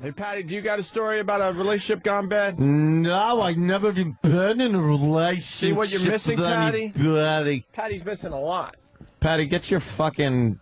Hey, Patty, do you got a story about a relationship gone bad? No, I've never been in a relationship. See what you're missing, with Patty? anybody. Patty's missing a lot. Patty, get your fucking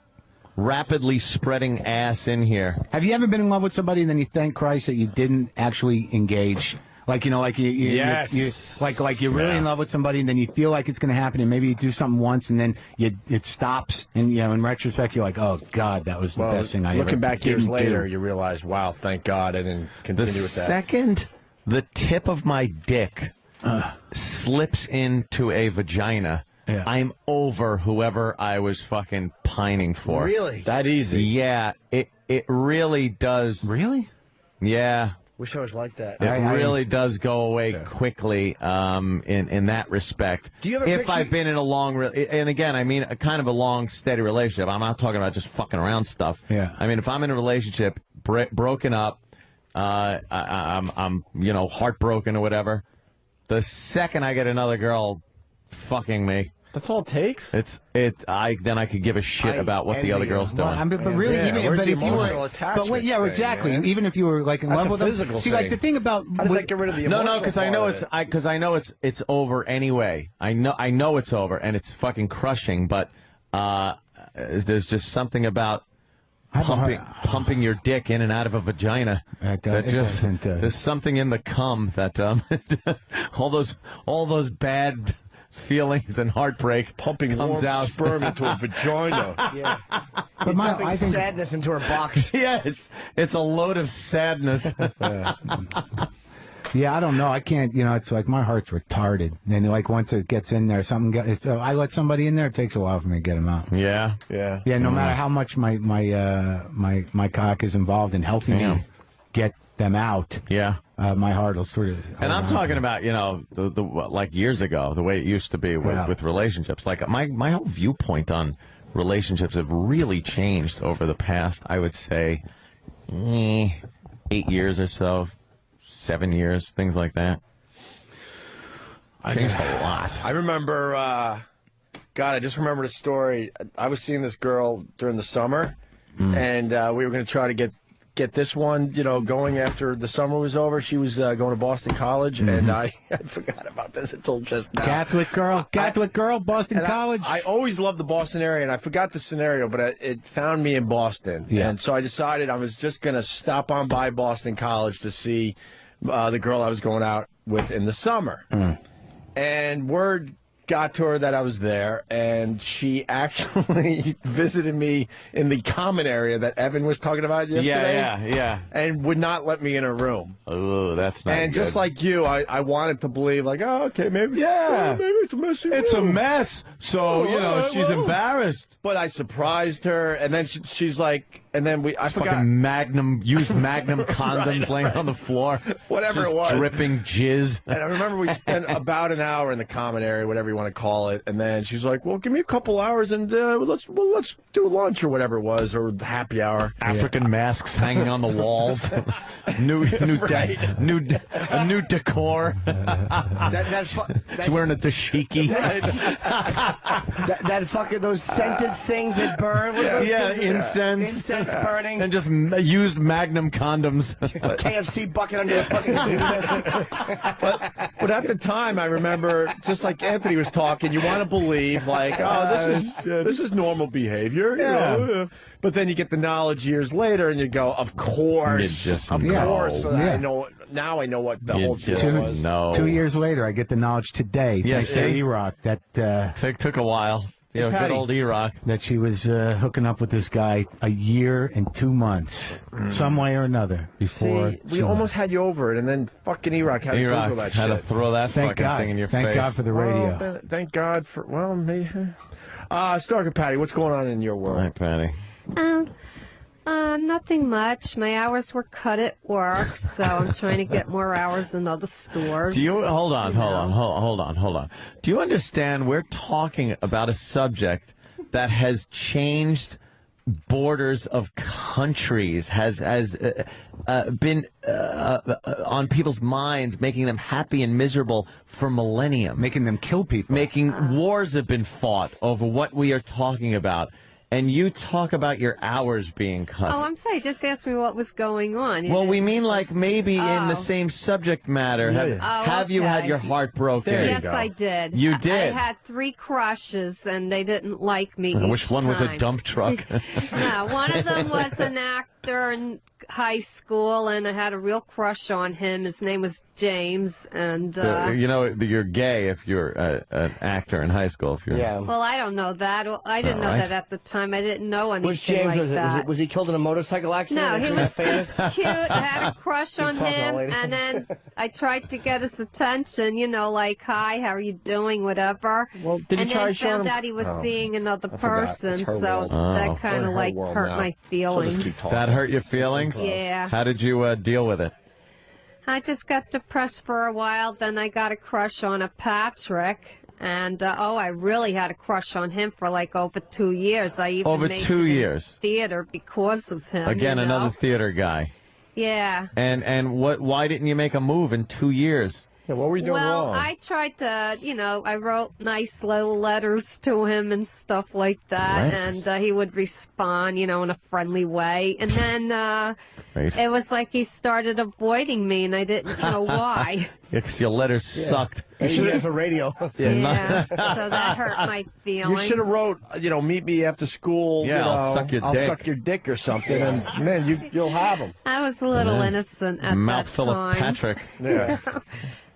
rapidly spreading ass in here. Have you ever been in love with somebody and then you thank Christ that you didn't actually engage? Like, you know, like Yes. like you're really in love with somebody and then you feel like it's going to happen and maybe you do something once and then it stops and, you know, in retrospect, you're like, oh, God, that was the best thing I ever Looking back years didn't later, do. you realize, wow, thank God I didn't continue with that. The second the tip of my dick slips into a vagina, I'm over whoever I was fucking pining for. Really? That easy? Yeah, it really does. Really? Yeah. Wish I was like that. It really does go away quickly in that respect. Do you have a if picture? I've been in a long, and again, I mean, a kind of a long, steady relationship. I'm not talking about just fucking around stuff. Yeah. I mean, if I'm in a relationship, broken up, I'm you know, heartbroken or whatever, the second I get another girl fucking me, That's all it takes? then I could give a shit about what the other girl's doing. Well, but really, where's but the if you emotional were, attachment but wait, yeah, thing, exactly. man? Even if you were like in That's love a with them, physical see, thing. like the thing about How does that get rid of the emotional No, because I know part of it? I know it's over anyway. I know it's over and it's fucking crushing. But there's just something about pumping your dick in and out of a vagina. There's something in the cum that all those bad feelings and heartbreak Pumping comes warm out. sperm into a vagina. Yeah. But I think sadness into her box. Yes, it's a load of sadness. Yeah, I don't know. I can't. You know, it's like my heart's retarded. And like once it gets in there, if I let somebody in there, it takes a while for me to get them out. Yeah. Yeah. No matter how much my cock is involved in helping me get them out. Yeah. My heart will sort of. And I'm talking about, you know, the like years ago, the way it used to be with relationships. Like my whole viewpoint on relationships have really changed over the past, I would say, 8 years or so, 7 years, things like that. Changed a lot. I remember, God, I just remembered a story. I was seeing this girl during the summer, and we were going to try to get this one, you know, going after the summer was over. She was going to Boston College, and I forgot about this until just now. Catholic girl, Boston College. I always loved the Boston area, and I forgot the scenario, but it found me in Boston. Yeah. And so I decided I was just going to stop on by Boston College to see the girl I was going out with in the summer. And word got to her that I was there, and she actually visited me in the common area that Evan was talking about yesterday. Yeah. And would not let me in her room. Oh, that's not And good. just like you, I wanted to believe, like, oh, okay, maybe, maybe it's a messy It's a room. mess. So, you know, she's embarrassed. But I surprised her, and then she's like, and then I forgot. Fucking used Magnum condoms laying on the floor. Whatever just it was. dripping jizz. And I remember we spent about an hour in the common area, whatever you want to call it. And then she's like, well, give me a couple hours and let's do lunch or whatever it was, or happy hour. African masks hanging on the walls. new decor. She's wearing a dashiki. that fucking those scented things that burn. What are those things? Incense burning. and just used Magnum condoms. KFC bucket under the fucking. But at the time, I remember, just like Anthony was talking, you want to believe, like, oh, this is normal behavior. You know? But then you get the knowledge years later, and you go, of course, of course. So I know now. I know what the whole deal was. 2 years later, I get the knowledge today. Yeah, thanks to E-Rock that took a while. You know, good old E-Rock. That she was hooking up with this guy a year and 2 months, some way or another. Before we almost had you over it, and then fucking E-Rock had to Google that had shit. to throw that fucking thing in your face. Thank God for the radio. Thank God for maybe. Stalker Patti, what's going on in your world? Hi, Patty. Nothing much. My hours were cut at work, so I'm trying to get more hours in other stores. Do you hold on. Do you understand we're talking about a subject that has changed borders of countries, has been on people's minds, making them happy and miserable for millennium, making them kill people, making wars have been fought over what we are talking about. and you talk about your hours being cut. Oh, I'm sorry. Just ask me what was going on. Well, we mean like maybe in the Oh. same subject matter. Have you okay. had your heart broken? Yes, I did. You did? I had 3 crushes, and they didn't like me Which each one was a time. dump truck? No, one of them was an actor in high school, and I had a real crush on him. His name was James, and You know, you're gay if you're an actor in high school. If you're well, I don't know that. Well, I didn't know right. that at the time. I didn't know anything Which James like was it? that. Was he killed in a motorcycle accident? No, That's he what was famous? just cute. I had a crush on talking him, all lady. and then I tried to get his attention, like, hi, how are you doing, whatever. Well, did and you try then showing found him? out he was Oh, seeing another forgot. It's person, her so world. that kind We're in of her like world hurt now. my She'll just keep feelings. talking. that hurt your feelings? Yeah. How did you deal with it? I just got depressed for a while, then I got a crush on a Patrick. And, I really had a crush on him for like over 2 years. I even Over made 2 it in years. theater because of him. Again, you know? another theater guy. Yeah. And what? Why didn't you make a move in 2 years? Yeah, what were you doing Well, wrong? I tried to, I wrote nice little letters to him and stuff like that, Letters? and he would respond, in a friendly way. And then Right. it was like he started avoiding me, and I didn't know why. Because your letters sucked. He has a radio. Yeah, so that hurt my You feelings. should have wrote, meet me after school. Yeah, I'll suck your I'll dick. suck your dick or something, and man, you'll have him. I was a little innocent at Mouth that full time. of Patrick. Yeah.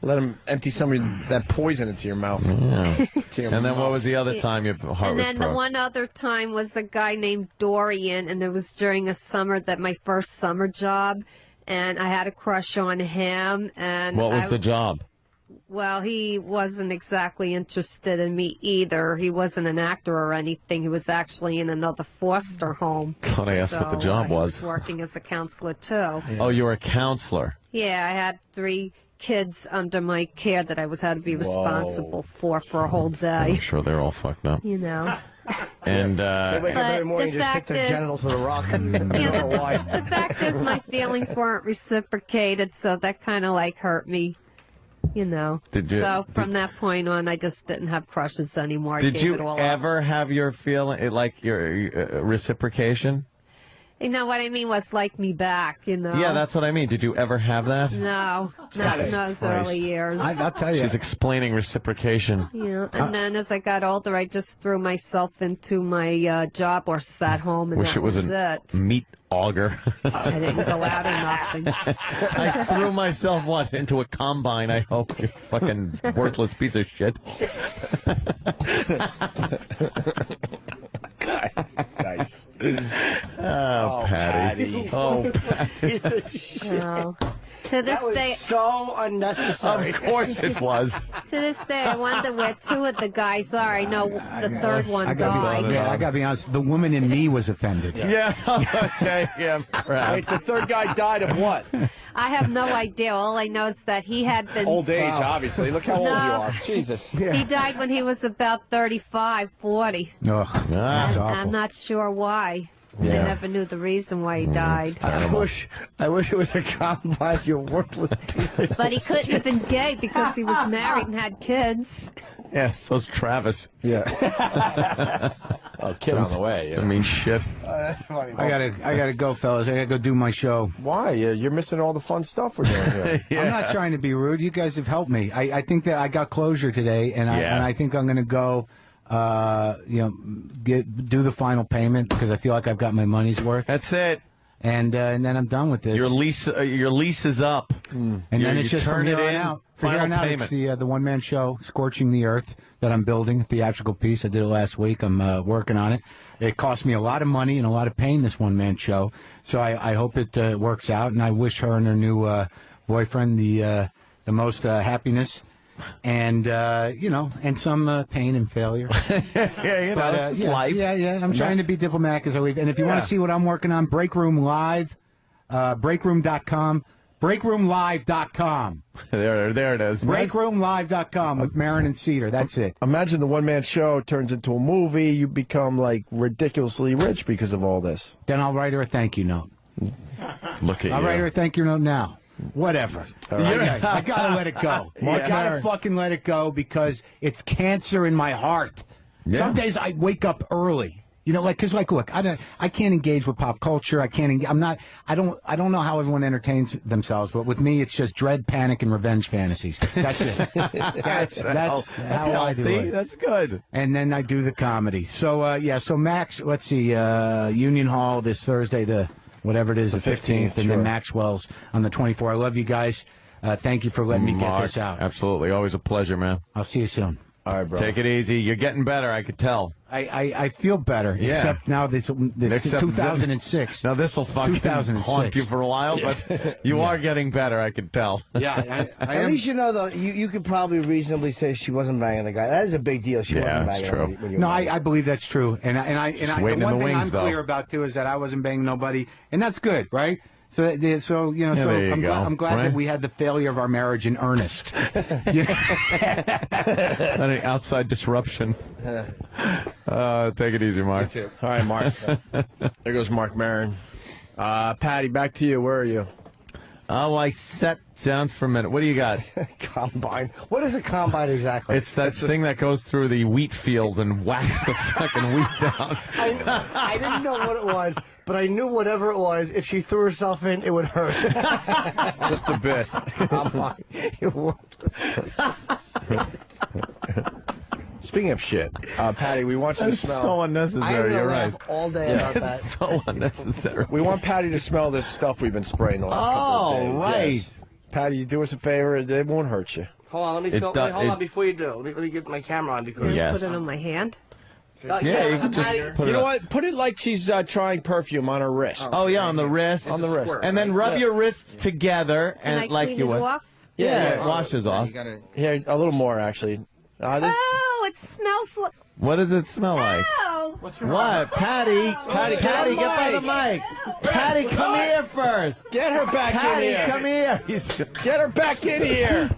Let him empty some of that poison into your mouth. Yeah. To your And then what mouth. was the other time your heart And was then broke? the one other time was a guy named Dorian, and it was during a summer my first summer job, and I had a crush on him. And What was the job? Well, he wasn't exactly interested in me either. He wasn't an actor or anything. He was actually in another foster home. Thought I asked what the So, job he was. working as a counselor too. Oh, you were a counselor. Yeah, I had 3 kids under my care that I had to be responsible for a whole I'm day. sure they're all fucked up. And They wake up every But morning the and just hit fact their is- genitals with a rock. Yeah, know why. the fact is my feelings weren't reciprocated, so that kind of like hurt me, Did you- So from that point on, I just didn't have crushes anymore. I did gave you it all up. ever have your feeling, like your reciprocation? You know what I mean? Was like me back, Yeah, that's what I mean. Did you ever have that? No, not in those early years. I'll tell you. She's explaining reciprocation. Yeah, and then as I got older, I just threw myself into my job or sat home, and Wish that it was was a it. meat auger. I didn't go out or nothing. I threw myself, into a combine, I hope. You fucking worthless piece of shit. Nice. Oh, Patty. Oh, Piece of shit. No. To this That was day, so unnecessary. of course it was. to this day, I wonder where 2 of the guys are. I know the third one I died. gotta be honest. The woman in me was offended. Yeah, okay, yeah, Wait, perhaps. the third guy died of what? I have no idea. All I know is that he had been. Old age, obviously. Look how old you No. are. Jesus. He died when he was about 35, 40. Ugh, that's I'm awful. not sure why. Yeah. I never knew the reason why he died. I wish it was a combine, you worthless piece of But he couldn't have been gay because he was married and had kids. Yes, so's Travis. Yeah. Oh, kid on the way. I mean, shit. I gotta go, fellas. I gotta go do my show. Why? You're missing all the fun stuff we're doing here. I'm not trying to be rude. You guys have helped me. I think that I got closure today, and I think I'm gonna go. Do the final payment because I feel like I've got my money's worth, That's it. and then I'm done with this. Your lease is up. and then it's just from here on out. From here on out, it's the one-man show, Scorching the Earth, that I'm building, a theatrical piece. I did it last week. I'm working on it. It cost me a lot of money and a lot of pain, this one-man show. So I hope it works out, and I wish her and her new boyfriend the most happiness. And and some pain and failure. Yeah, But it's life. Yeah. I'm trying to be diplomatic as always. And if you want to see what I'm working on, Break Room Live, breakroom.com, breakroomlive.com, There it is. breakroomlive.com with Marin and Cedar. That's it. Imagine the one-man show turns into a movie. You become, like, ridiculously rich because of all this. Then I'll write her a thank you note. Look at I'll you. write her a thank you note now. Whatever. I gotta let it go. I gotta fucking let it go because it's cancer in my heart. Yeah. Some days I wake up early. You know, like, cause like, look, I can't engage with pop culture. I don't know how everyone entertains themselves, but with me, it's just dread, panic, and revenge fantasies. That's it. That's how I do it. That's good. And then I do the comedy. So, so Max, let's see, Union Hall this Thursday, whatever it is, the 15th, and then Maxwell's on the 24th. I love you guys. Thank you for letting me get this out. Absolutely. Always a pleasure, man. I'll see you soon. All right, bro. Take it easy. You're getting better, I could tell. I feel better, except now this 2006. Now this will fucking haunt you for a while, but you are getting better, I can tell. Yeah, at least you know, though, you could probably reasonably say she wasn't banging the guy. That is a big deal. She wasn't banging true. When you No, I believe that's true, and the one thing I'm clear about too is that I wasn't banging nobody, and that's good, right? So you know, I'm glad that we had the failure of our marriage in earnest. Not any outside disruption. Take it easy, Mark. All right, Mark. There goes Mark Maron. Patty, back to you. Where are you? Oh, I sat down for a minute. What do you got? Combine. What is a combine exactly? It's that thing that goes through the wheat fields and whacks the fucking wheat down. I didn't know what it was, but I knew whatever it was, if she threw herself in, it would hurt. Just a bit. Speaking of shit, Patty, we want you to smell. So unnecessary. You're right. All day about that. It's so unnecessary. We want Patty to smell this stuff we've been spraying the last couple of days. Oh, right. Yes. Patty, you do us a favor. It won't hurt you. Hold on, let me hold on before you do. Let me get my camera on because. Put it on my hand. Yeah, you can just put it. You know what? Put it like she's trying perfume on her wrist. Oh yeah, on the wrist. On the wrist. And then rub your wrists together And and I like clean you it would. off? Yeah, it washes off. Here, a little more actually. Oh, it smells like. What does it smell like? Oh. What? Patty, Patty, get by the mic. Patty, come here first. Get her back Patty, in here. come here. Get her back in here.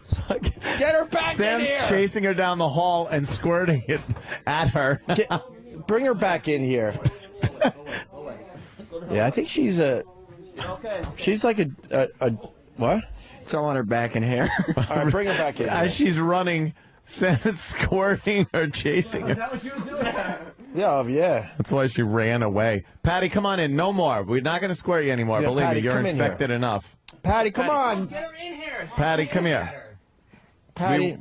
Get her back Sam's in here. chasing her down the hall and squirting it at her. Bring her back in here. Yeah, I think she's like a what? It's all on her back and hair. All right, bring her back in. As she's running, Sam's squirting her, chasing her. Is that what you were doing? Yeah. That's why she ran away. Patty, come on in. No more. We're not going to square you anymore. Yeah, Believe Patty, me, you're come in infected here. enough. Patty, come on. Get her in here. Patty, come here. Patty.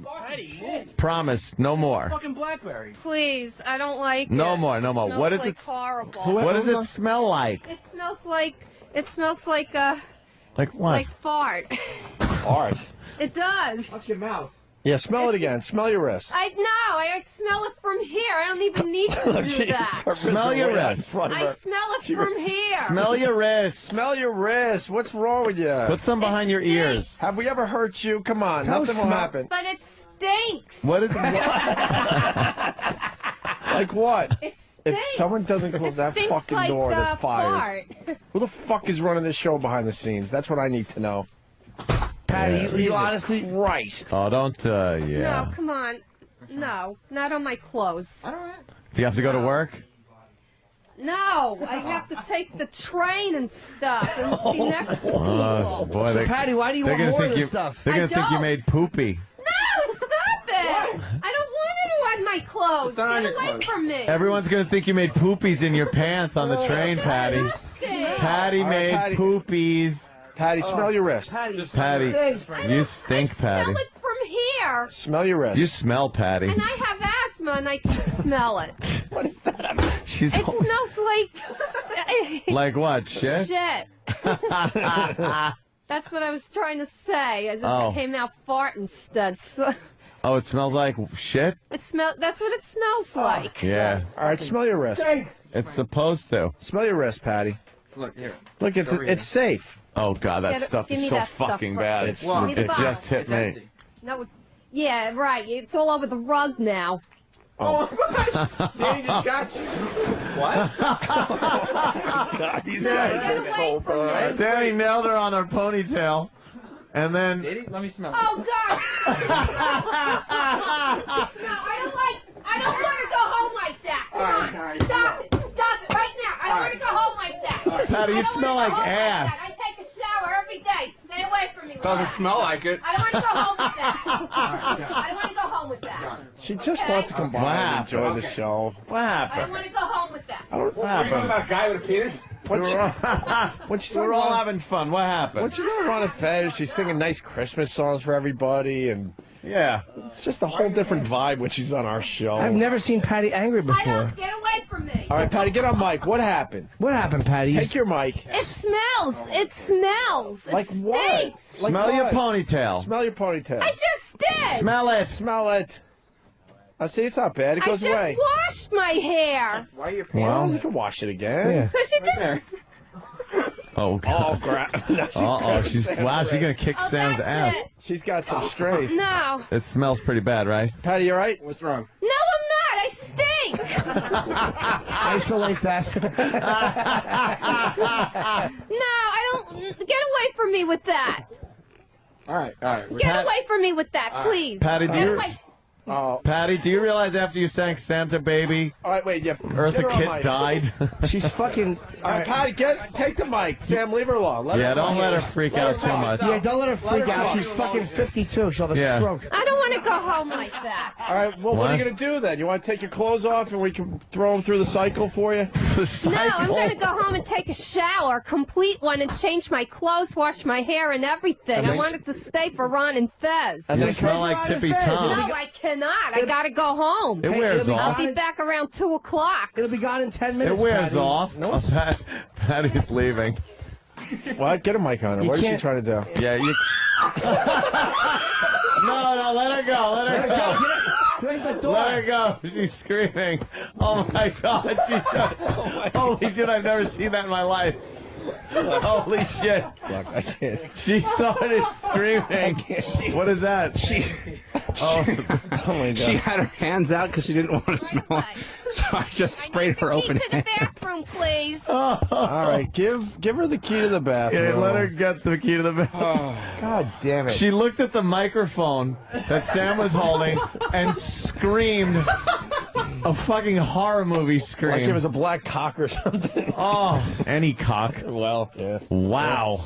Promise, no more. Fucking Blackberry. Please, I don't like it. No more, no It more. smells What is like it? horrible. What does it smell like? It smells like Like what? like fart. Art. It does. Watch your mouth. Yeah, smell it again. Smell your wrist. I smell it from here. I don't even need to do that. Smell your wrist. I smell it from here. Smell your wrist. Smell your wrist. What's wrong with you? Put some behind your ears. Have we ever hurt you? Come on, nothing will happen. But it stinks. What is Like what? It stinks. If someone doesn't close that stinks fucking like, door, they're fired. fart. Who the fuck is running this show behind the scenes? That's what I need to know. Patty, you honestly. Christ. Oh, don't, yeah. No, come on. No, not on my clothes. Do you have to go to work? No, I have to take the train and stuff and be next to people. Oh, boy. So, Patty, why do you want more of this stuff? They're going to think you don't. made poopy. No, stop it! I don't want it on my clothes. not on Get your away clothes. from me. Everyone's going to think you made poopies in your pants on the train, Patty. Disgusting. Patty All right, made Patty. poopies. Patty, smell your wrist. Patty, you I stink, Patty. smell it from here. Smell your wrist. You smell, Patty. And I have asthma and I can smell it. She's It always- smells like like what? Shit? shit. That's what I was trying to say. It Oh. came out fart instead. So Oh, it smells like shit? that's what it smells like. Yeah. All right, smell your wrist. It's supposed to. Smell your wrist, Patty. Look here. Look, it's safe. Oh, God, that Get it- stuff give is me so that stuff fucking first. bad. It's- Give me the It box. just hit It's me. empty. No, yeah, right. It's all over the rug now. Oh, Danny just got you. What? God, these Get away from me. Danny nailed her on her ponytail. And then... Did he? Let me smell. Oh God! No, I don't want to go home like that. Come on, all right. stop it right now. I don't want to go home like that. Patty, you I don't smell wanna like go home ass. that. I take a shower every day. Stay away from me. with Doesn't that. smell like it. I don't want to go home with that. I don't want to go home with that. She just Okay. wants to come by What and happened? enjoy the show. What I don't happened? want to go home with that. I don't know. What happened? About a guy with a penis? We're all having fun. What happened? When she's on Ron and Fez, she's singing nice Christmas songs for everybody, and Yeah. it's just a whole different vibe when she's on our show. I've never seen Patty angry I before. don't get away from me. All right, Patty, get on mic. What happened? What happened, Patty? Take your mic. It smells. It smells. It Like stinks. what? Like Smell your what? ponytail. Smell your ponytail. I just did. Smell it. Smell it. I see, it's not bad. It I goes just away. washed my hair. Why are you Well, you can wash it again. Yeah. Because you just. Oh, Oh, God. Uh-oh. She's gonna kick Oh, Sam's that's ass. it. She's got some strength. No. It smells pretty bad, right? Patty, you all right? What's wrong? No, I'm not. I stink. Isolate that. No, I don't. Get away from me with that. All right. Get away from me with that, please. Patty, do Get you- away. Oh, Patty, do you realize after you sang Santa Baby, all right, wait, yeah. Eartha get her on Kitt mic. died? She's fucking. All right, Patty, take the mic. Sam, leave her alone. Let Yeah, her don't talk. let her freak out too much. Yeah, don't let her freak her out. talk. She's fucking 52. She'll have a Yeah. stroke. I don't want to go home like that. All right, well, what are you What? going to do then? You want to take your clothes off and we can throw them through the cycle for you? No, I'm going to go home and take a shower, complete one, and change my clothes, wash my hair, and everything. I want it to stay for Ron and Fez. And You then smell like Tippy Tom. No, I cannot. I got to go home. It wears it'll be I'll off. be back around 2 o'clock. It'll be gone in 10 minutes. It wears Patty. off. No, Patty's leaving. What? Get a mic on her. You What is she can't- trying to do? Yeah, you. No, let her go. Let her go. Close the door. Let her go. She's screaming. Oh my God. Holy shit, I've never seen that in my life. Holy shit. Look, I can't. She started screaming. What is that? Oh my God. She had her hands out because she didn't want to smell it. So I just sprayed her open To the hand. bathroom, please. All right, give her the key to the bathroom. Yeah, let her get the key to the bathroom. God damn it. She looked at the microphone that Sam was holding and screamed a fucking horror movie scream. Like it was a black cock or something. Oh, any cock. Well, yeah. Wow.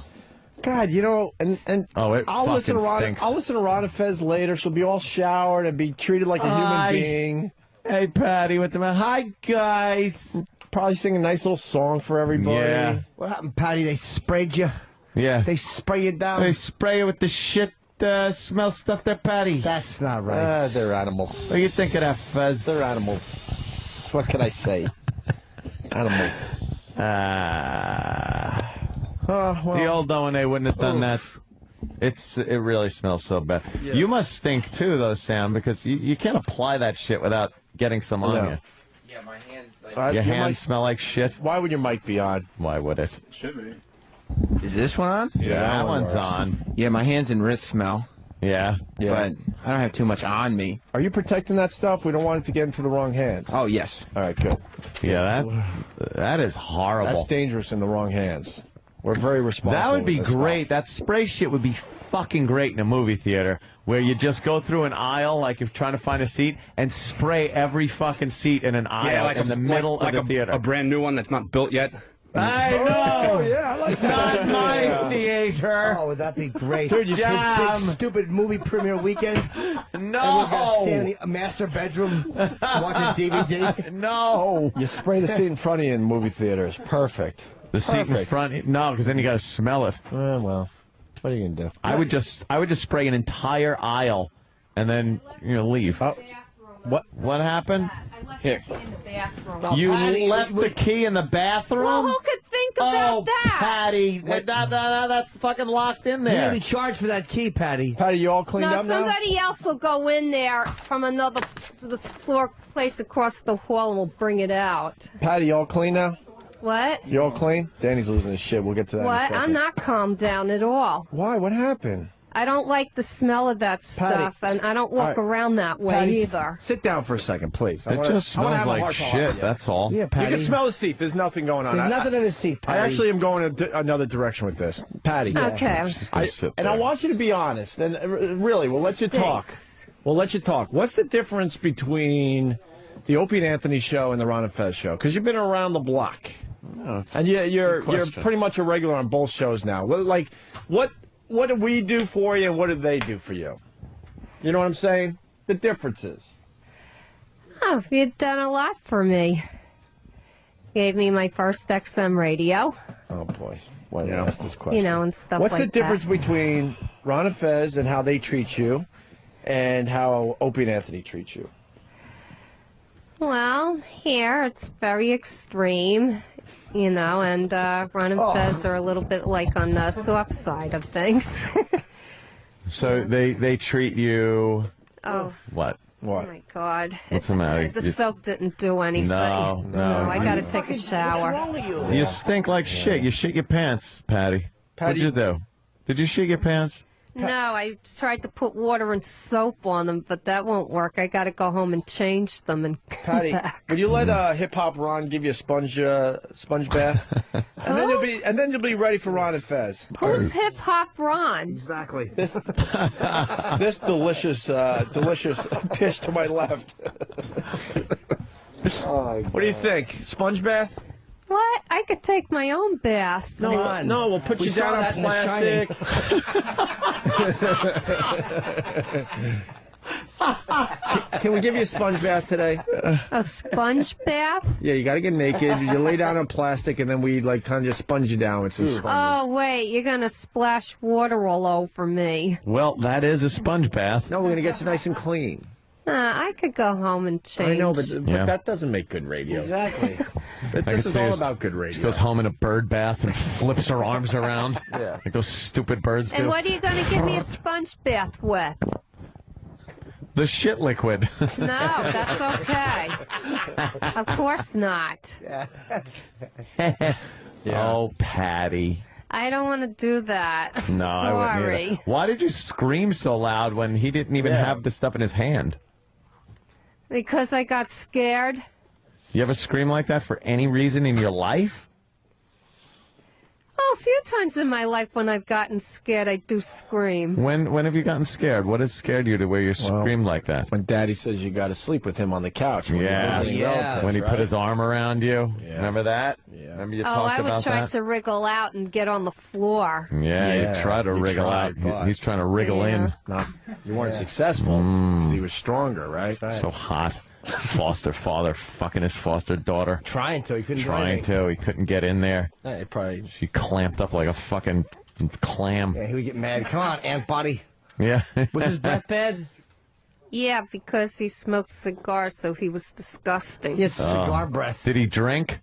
God, you know, and Oh, it I'll listen to fucking Ron. stinks. I'll listen to Ron and Fez later. She'll be all showered and be treated like a Hi. human being. Hey, Patty, what's the matter? Hi, guys. Probably sing a nice little song for everybody. Yeah. What happened, Patty? They sprayed you. Yeah. They spray you down. They spray you with the shit smell stuff there, Patty. That's not right. They're animals. What do you think of that, Fez? They're animals. What can I say? Animals. Well, The old O&A wouldn't have done that. It really smells so bad. Yeah. You must stink too, though, Sam, because you can't apply that shit without getting some on No. you. Yeah, my hands. Your hands mic- smell like shit. Why would your mic be on? Why would it? Should be. Is this one on? Yeah, that one one's works. on. Yeah, my hands and wrists smell, Yeah. Yeah. but I don't have too much on me. Are you protecting that stuff? We don't want it to get into the wrong hands. Oh, yes. All right, good. Yeah, that is horrible. That's dangerous in the wrong hands. We're very responsible. That would be with this great. stuff. That spray shit would be fucking great in a movie theater where you just go through an aisle like you're trying to find a seat and spray every fucking seat in an aisle in the middle of the theater. a brand new one that's not built yet. I know. Oh, yeah, I like that. Not my Yeah. theater. Oh, would that be great? Dude, you His Jam. big stupid movie premiere weekend. Everyone's gonna stand in No. the master bedroom watching DVD. No. You spray the seat in front of you in movie theaters. Perfect. The seat in Perfect. front. No, because then you got to smell it. Well, what are you gonna do? I would just spray an entire aisle and then leave. Oh, What happened? I left Here. the key in the bathroom. You Patty, left the key in the bathroom? Well, who could think about Oh, that? Patty, that's fucking locked in You're there. gonna be charged for that key, Patty. Patty, you all cleaned No, up now? somebody else will go in there from another the floor place across the hall and will bring it out. Patty, you all clean now? What? You all clean? Danny's losing his shit. We'll get to that in a What? second. I'm not calmed down at all. Why? What happened? I don't like the smell of that stuff, and I don't walk all right. around that way Patty, either. Sit down for a second, please. It just I wanna smells have a like heart to heart shit, with you. that's all. Yeah, You Patty. can smell the seat. There's nothing going on. There's nothing in the seat, I Patty. actually am going another direction with this. Patty. Okay. I sit and I there. want you to be honest. And really, we'll let you talk. Stinks. We'll let you talk. What's the difference between the Opie and Anthony show and the Ron and Fez show? Because you've been around the block. And you're question. pretty much a regular on both shows now. What do we do for you and what do they do for you? You know what I'm saying? The differences. Oh, you've done a lot for me. Gave me my first XM radio. Oh, boy. Why did I ask this question? You know, and stuff What's like the difference between Ron and Fez and how they treat you and how Opie and Anthony treat you? Well, here it's very extreme, you know, and Ron and Fez are a little bit like on the soft side of things. So they treat you. Oh. What? Oh my God! What's the matter? The soap didn't do anything. No. I gotta take a shower. You stink like shit. You shit your pants, Patty. What'd you do? Did you shit your pants? No, I tried to put water and soap on them, but that won't work. I gotta go home and change them and come Patty, back. would you let Hip Hop Ron give you a sponge bath, and then you'll be ready for Ron and Fez. Who's Hip Hop Ron? Exactly. This delicious dish to my left. What do you think? Sponge bath? What? I could take my own bath. No, we'll put you down on plastic. Can we give you a sponge bath today? A sponge bath? Yeah, you got to get naked. You lay down on plastic, and then we like kind of just sponge you down with some sponges. Oh, wait, you're gonna splash water all over me. Well, that is a sponge bath. No, we're gonna get you nice and clean. I could go home and change. I know, but that doesn't make good radio. Exactly. This is all about good radio. She goes home in a bird bath and flips her arms around. Yeah. Like those stupid birds do. And what are you going to give me a sponge bath with? The shit liquid. No, that's okay. Of course not. Yeah. Oh, Patty. I don't want to do that. No, I wouldn't Sorry. either. Why did you scream so loud when he didn't even have the stuff in his hand? Because I got scared. You ever scream like that for any reason in your life? Oh, a few times in my life when I've gotten scared, I do scream. When have you gotten scared? What has scared you to where you scream like that? When Daddy says you got to sleep with him on the couch. When When he put his arm around you. Yeah. Remember that? Yeah. Remember you Oh, talked I would about try that? to wriggle out and get on the floor. Yeah, you try to wriggle out. but- He's trying to wriggle in. No, you weren't successful because he was stronger, right? So hot. Foster father fucking his foster daughter. Trying to. He couldn't do Trying anything. to. He couldn't get in there. It probably. She clamped up like a fucking clam. Yeah, he would get mad. Come on, Aunt Buddy. Yeah. Was his breath bad? Yeah, because he smoked cigars, so he was disgusting. He had cigar breath. Did he drink?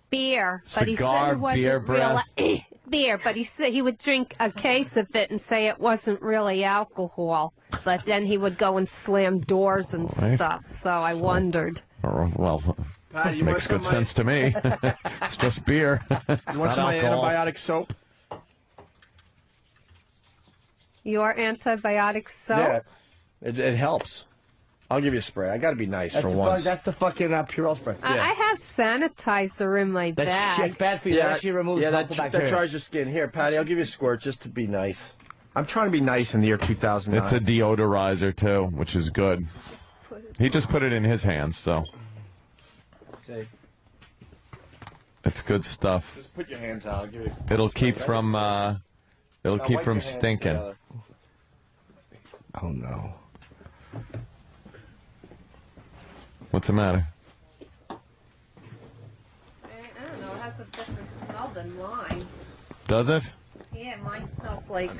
Beer, but he said Cigar, it wasn't beer real breath? beer, but he said he would drink a case of it and say it wasn't really alcohol. But then he would go and slam doors and stuff. So I wondered. Well, Patty, you makes want good some sense to me. It's just beer. You want some of my antibiotic soap? Your antibiotic soap? Yeah, it helps. I'll give you a spray. I got to be nice for once. That's the fucking Purell spray. I have sanitizer in my bag. That's bad for you. That actually removes that harmful bacteria. dries your skin. Here, Patty, I'll give you a squirt just to be nice. I'm trying to be nice in the year 2009. It's a deodorizer, too, which is good. He just put it in his hands, so See, it's good stuff. just put your hands out. I'll give you. It'll keep from Wipe your hands stinking. together. Oh no. What's the matter? I don't know. It has a different smell than mine. Does it? Yeah, mine smells like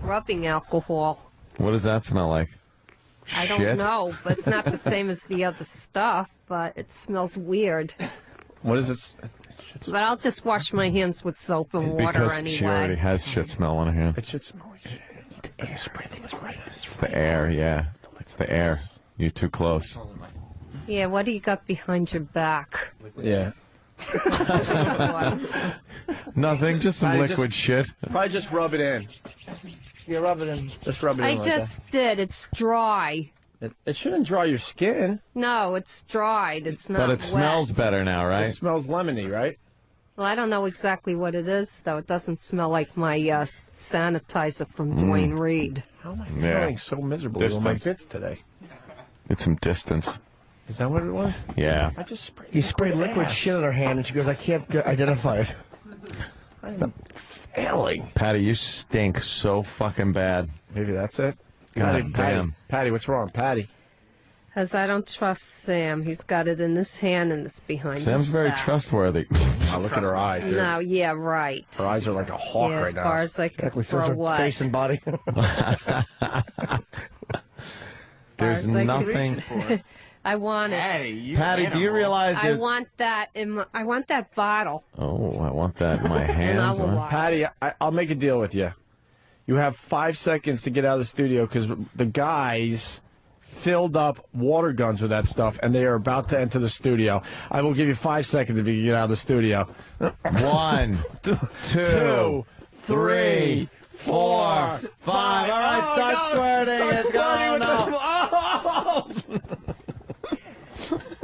rubbing alcohol. What does that smell like? I don't Shit? know, but it's not the same as the other stuff, but it smells weird. What is it? But I'll just wash my hands with soap and water Because anyway. she already has shit smell on her hands. It should smell like shit. Everything is right. It's the air, yeah. It's the air. You're too close. Yeah, what do you got behind your back? Yeah. What? Nothing, just some I liquid shit. Probably just rub it in. You're rubbing him. Just rub it in. I like just did. It's dry. that. It shouldn't dry your skin. No, it's dried. It's not But it smells wet. better now, It right? smells lemony, right? Well, I don't know exactly what it is, though. It doesn't smell like my sanitizer from Dwayne Reed. How am I Yeah. feeling so miserably with my Distance. bits today? It's some distance. Is that what it was? Yeah. I just sprayed. He sprayed liquid shit on her hand, and she goes, I can't identify it. I'm failing. Patty, you stink so fucking bad. Maybe that's it. God damn. Patty, what's wrong, Patty? Because I don't trust Sam. He's got it in his hand and it's behind his back. Sam's very trustworthy. Oh, look at her eyes, dude. No, yeah, right. Her eyes are like a hawk Yeah, right as now. far as like for what? Face and body. There's nothing. I want it. Patty, do you realize I there's... want that I want that bottle. Oh, I want that in my hand. And I will watch. Patty, I'll make a deal with you. You have 5 seconds to get out of the studio because the guys filled up water guns with that stuff, and they are about to enter the studio. I will give you 5 seconds if you can get out of the studio. 1, 2, 3, 4, 5. All right, start squirting. It's going.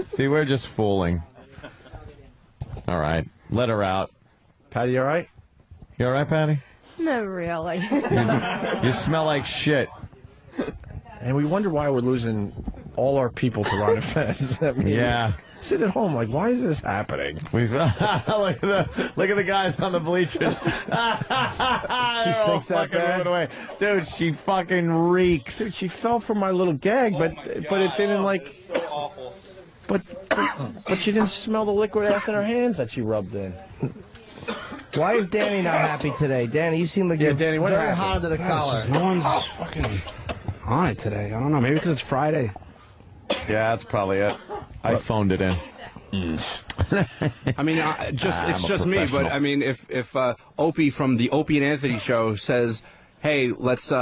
See, we're just fooling. All right, let her out. Patty, you all right? You all right, Patty? No, really. You smell like shit. And we wonder why we're losing all our people to Rhino Fest. Yeah. Sit at home like, why is this happening? Look at the guys on the bleachers. She stinks that bad? Away. Dude, she fucking reeks. Dude, she fell for my little gag, but it didn't like. So awful. But she didn't smell the liquid ass in her hands that she rubbed in. Why is Danny not happy today? Danny, you seem like you're Danny, what very happened? hot under the collar. No one's fucking on it today. I don't know. Maybe because it's Friday. Yeah, that's probably it. I phoned it in. I mean, it's just me. But I mean, if Opie from the Opie and Anthony show says, "Hey, let's,"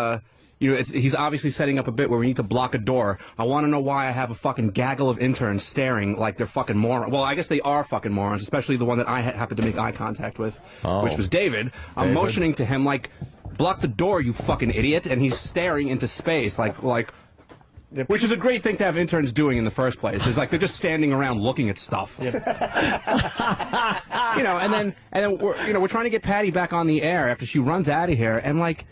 he's obviously setting up a bit where we need to block a door. I want to know why I have a fucking gaggle of interns staring like they're fucking morons. Well, I guess they are fucking morons, especially the one that I happened to make eye contact with, which was David. I'm motioning to him like, block the door, you fucking idiot, and he's staring into space like. Which is a great thing to have interns doing in the first place. Is like they're just standing around looking at stuff. And then we're trying to get Patty back on the air after she runs out of here, and like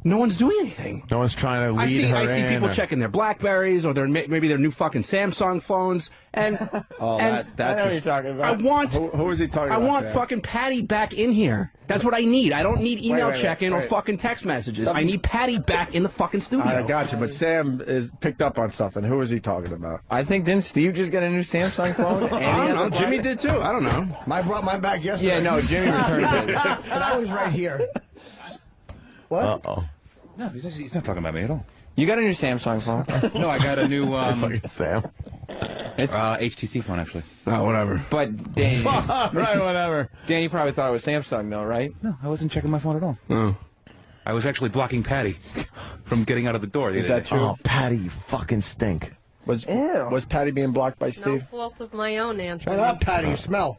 no one's doing anything. No one's trying to lead her I see people checking their Blackberries or maybe their new fucking Samsung phones. And that's what you're talking about. Who is he talking about? I want Sam? fucking Patty back in here. That's what I need. I don't need email check-in or fucking text messages. I need Patty back in the fucking studio. I got you, but Sam is picked up on something. Who is he talking about? I think didn't Steve just get a new Samsung phone? I don't know. Jimmy did too. I don't know. I brought mine back yesterday. Yeah, no, Jimmy returned it. And I was right here. What? Uh-oh. No, he's not talking about me at all. You got a new Samsung phone? No, I got a new Fucking Sam. it's HTC phone actually. Oh, whatever. But Danny, Right, whatever. Danny probably thought it was Samsung though, right? No, I wasn't checking my phone at all. Oh. I was actually blocking Patty from getting out of the door. Is that true? Oh, Patty, you fucking stink. Was Patty being blocked by No Steve? fault of my own, Anthony. Shut up, Patty. You smell.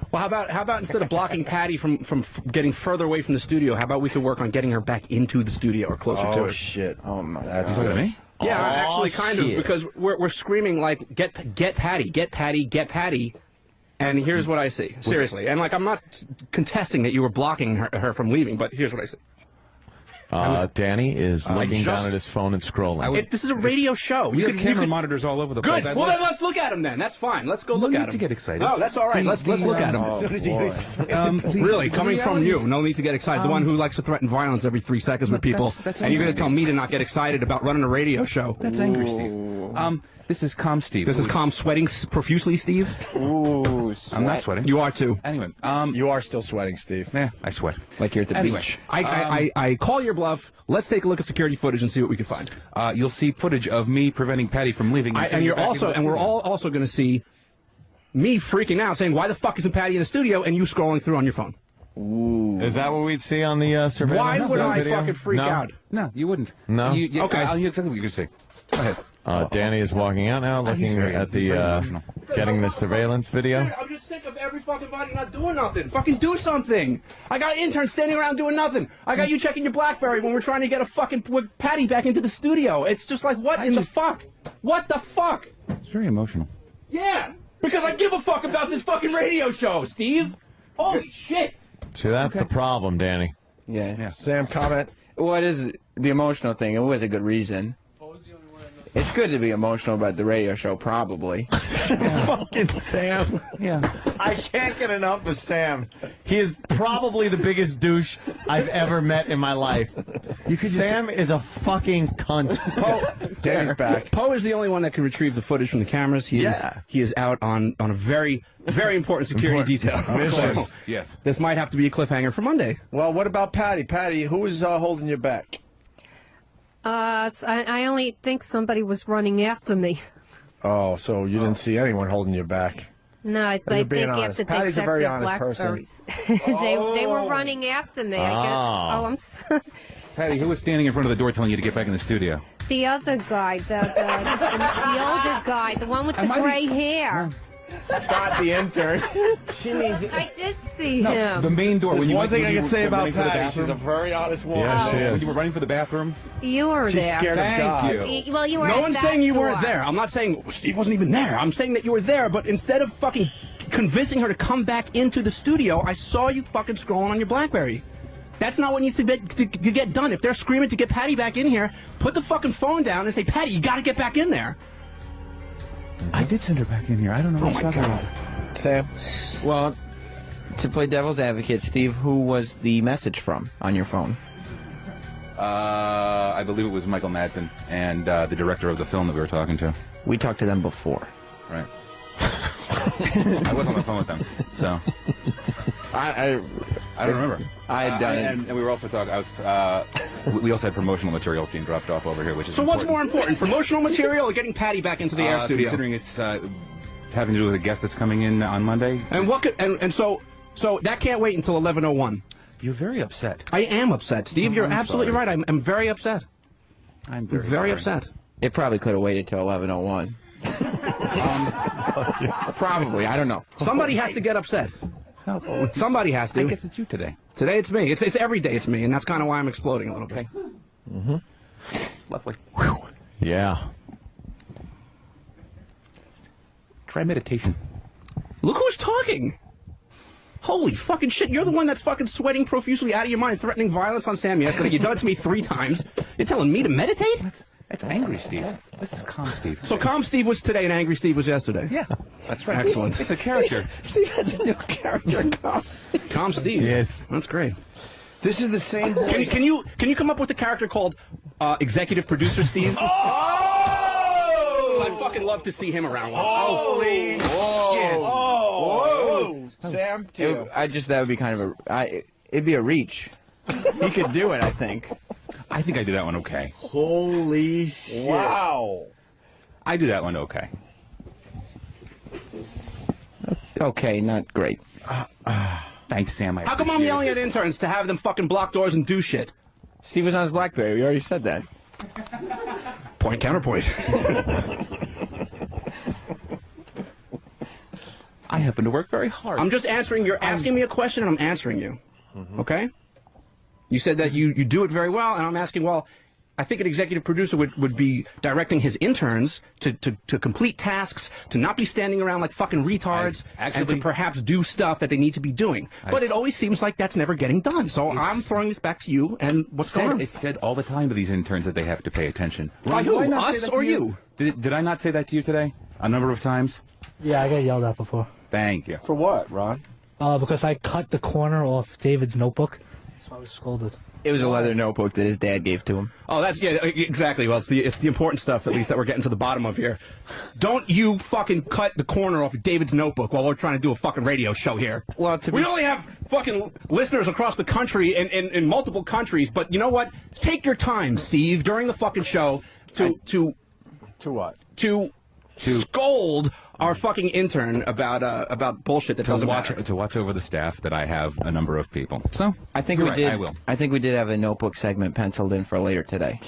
Well, how about instead of blocking Patty from getting further away from the studio, how about we could work on getting her back into the studio or closer to Oh it? shit! Oh my That's God. Look at me. Yeah, actually, kind shit. of, because we're screaming like, get Patty, get Patty, get Patty. And here's what I see. Seriously. And like, I'm not contesting that you were blocking her from leaving, but here's what I see. Danny is looking just- down at his phone and scrolling. This is a radio show. We You have could- camera you could- monitors all over the place. Good. Well, then let's look at him then. That's fine. Let's go look need at him. to get excited. Oh, that's all right. Let's look at him. Really, coming from you. No need to get excited. The one who likes to threaten violence every 3 seconds with people. that's and you're going to angry, tell me to not get excited about running a radio show. That's angry, Steve. This is calm, Steve. This is calm sweating profusely, Steve. Ooh, I'm not sweating. You are too. Anyway, You are still sweating, Steve. yeah, I sweat. like you're at the Anyway, beach. I call your bluff. Let's take a look at security footage and see what we can find. You'll see footage of me preventing Patty from leaving. And you're also, and we're all also going to see me freaking out, saying, "Why the fuck isn't Patty in the studio?" And you scrolling through on your phone. Is that what we'd see on the surveillance Why would I video? fucking freak No? out? No, you wouldn't. No? Okay. I'll hear exactly what you're going to say. Go ahead. Danny is walking out now, looking very- at he's very the emotional. getting the surveillance video. I'm just sick of every fucking body not doing nothing. Fucking do something. I got interns standing around doing nothing. I got you checking your Blackberry when we're trying to get a fucking Patty back into the studio. It's just like, what in the fuck? What the fuck? It's very emotional. Yeah, because I give a fuck about this fucking radio show, Steve. Holy shit. See, that's the problem, Danny. Yeah. Sam, comment. What is the emotional thing? It was a good reason. It's good to be emotional about the radio show, probably. Fucking Sam. Yeah. I can't get enough of Sam. He is probably the biggest douche I've ever met in my life. Sam is a fucking cunt. Danny's back. Poe is the only one that can retrieve the footage from the cameras. He is out on a very, very important security detail. So, Yes. this might have to be a cliffhanger for Monday. Well, what about Patty? Patty, who was holding you back? I only think somebody was running after me. Oh, so you didn't see anyone holding you back. No, I You're think being after honest. they Patty's a checked very the honest person. blackberries. they were running after me. I guess. Oh, I'm sorry. Patty, who was standing in front of the door telling you to get back in the studio? The other guy, the older guy, the one with the gray hair. Scott, the intern. She means it. I did see him. The main door. There's when you one went- thing when I you can were say about running for the Patty. She's a bathroom? very honest woman. Yeah, she is. When you were running for the bathroom? You were She's there. scared of God. Thank you. Well, you were No at one's that saying you door. weren't there. I'm not saying Steve wasn't even there. I'm saying that you were there, but instead of fucking convincing her to come back into the studio, I saw you fucking scrolling on your BlackBerry. That's not what needs to get done. If they're screaming to get Patty back in here, put the fucking phone down and say, Patty, you gotta get back in there. I did send her back in here. I don't know Oh my God. Sam? Well, to play devil's advocate, Steve, who was the message from on your phone? I believe it was Michael Madsen and the director of the film that we were talking to. We talked to them before. Right. I was on the phone with them, so I I don't remember. I had done it. And we were also talking. We also had promotional material being dropped off over here, which is So what's more important, promotional material or getting Patty back into the air studio? Considering it's having to do with a guest that's coming in on Monday. And what could, and so that can't wait until 11:01. You're very upset. I am upset, Steve. You're I'm absolutely sorry. right. I'm very upset. I'm Very sorry. upset. It probably could have waited till 11:01. Probably. I don't know. Somebody has to get upset. Somebody has I to. guess it's you today. Today it's me. It's every day it's me, and that's kind of why I'm exploding a little bit. It's lovely. Yeah. Try meditation. Look who's talking. Holy fucking shit! You're the one that's fucking sweating profusely out of your mind, threatening violence on Sam yesterday. You done it to me 3 times. You're telling me to meditate? That's angry, Steve. This is calm, Steve. So calm Steve was today, and angry Steve was yesterday. Yeah, that's right. Excellent. It's a character. Steve has a new character, Calm Steve. Calm Steve. Yes. That's great. This is the same voice. Can you come up with a character called executive producer Steve? I'd fucking love to see him around once. Holy shit. Whoa. Sam, to you. That would be kind of it'd be a reach. He could do it, I think. I think I do that one okay. Holy shit. Wow. I do that one okay. Okay, not great. Thanks, Sam. How come I'm yelling at interns to have them fucking block doors and do shit? Steve was on his BlackBerry. We already said that. Point counterpoint. I happen to work very hard. I'm just answering. You're asking me a question, and I'm answering you. Okay? You said that you do it very well, and I'm asking, well, I think an executive producer would be directing his interns to complete tasks, to not be standing around like fucking retards, and to perhaps do stuff that they need to be doing. But it always seems like that's never getting done. So I'm throwing this back to you, and what's going on? It's said all the time to these interns that they have to pay attention. By Did I who? not say Us that or to you? Did I not say that to you today? A number of times? Yeah, I got yelled at before. Thank you. For what, Ron? Because I cut the corner off David's notebook, so I was scolded. It was a leather notebook that his dad gave to him. Oh, that's, yeah, exactly. Well, it's the important stuff, at least, that we're getting to the bottom of here. Don't you fucking cut the corner off of David's notebook while we're trying to do a fucking radio show here. Well, we only have fucking listeners across the country in multiple countries, but you know what? Take your time, Steve, during the fucking show to what? To scold our fucking intern about bullshit that doesn't matter. To watch over the staff that I have a number of people. So I think you're we right, did. I will. I think we did have a notebook segment penciled in for later today.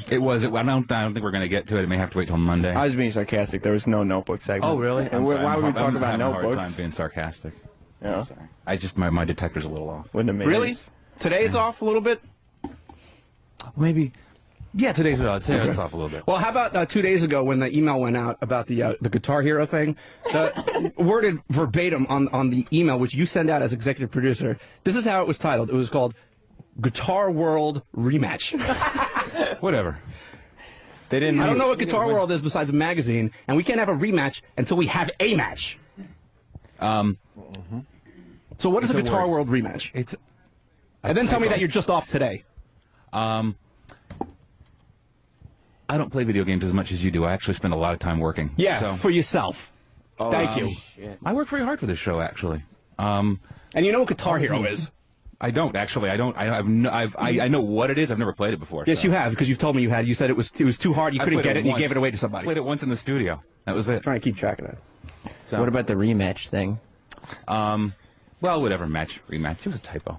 It was. I don't think we're going to get to it. It may have to wait till Monday. I was being sarcastic. There was no notebook segment. Oh, really? And why would we talk about I'm having a hard notebooks? time being sarcastic. Yeah. Sorry. I just my detector's a little off. Wouldn't have made Really? it. Today it's off a little bit? Maybe. Yeah, today's it's off a little bit. Well, how about 2 days ago when the email went out about the Guitar Hero thing? Worded verbatim on the email, which you send out as executive producer, this is how it was titled. It was called Guitar World Rematch. Whatever. They didn't. I don't know what Guitar World is besides a magazine, and we can't have a rematch until we have a match. So what is a Guitar World rematch? And then tell me that you're just off today. I don't play video games as much as you do. I actually spend a lot of time working. Yeah, so. for yourself. Oh, Thank you. Shit. I work very hard for this show, actually. And you know what Guitar Hero is? I don't actually. I don't. I know what it is. I've never played it before. Yes, so. you have, because you've told me you had. You said it was too hard. You couldn't get it, and you gave it away to I somebody. played it once in the studio. That was it. Trying to keep track of that. So. What about the rematch thing? Well, whatever. Rematch. It was a typo.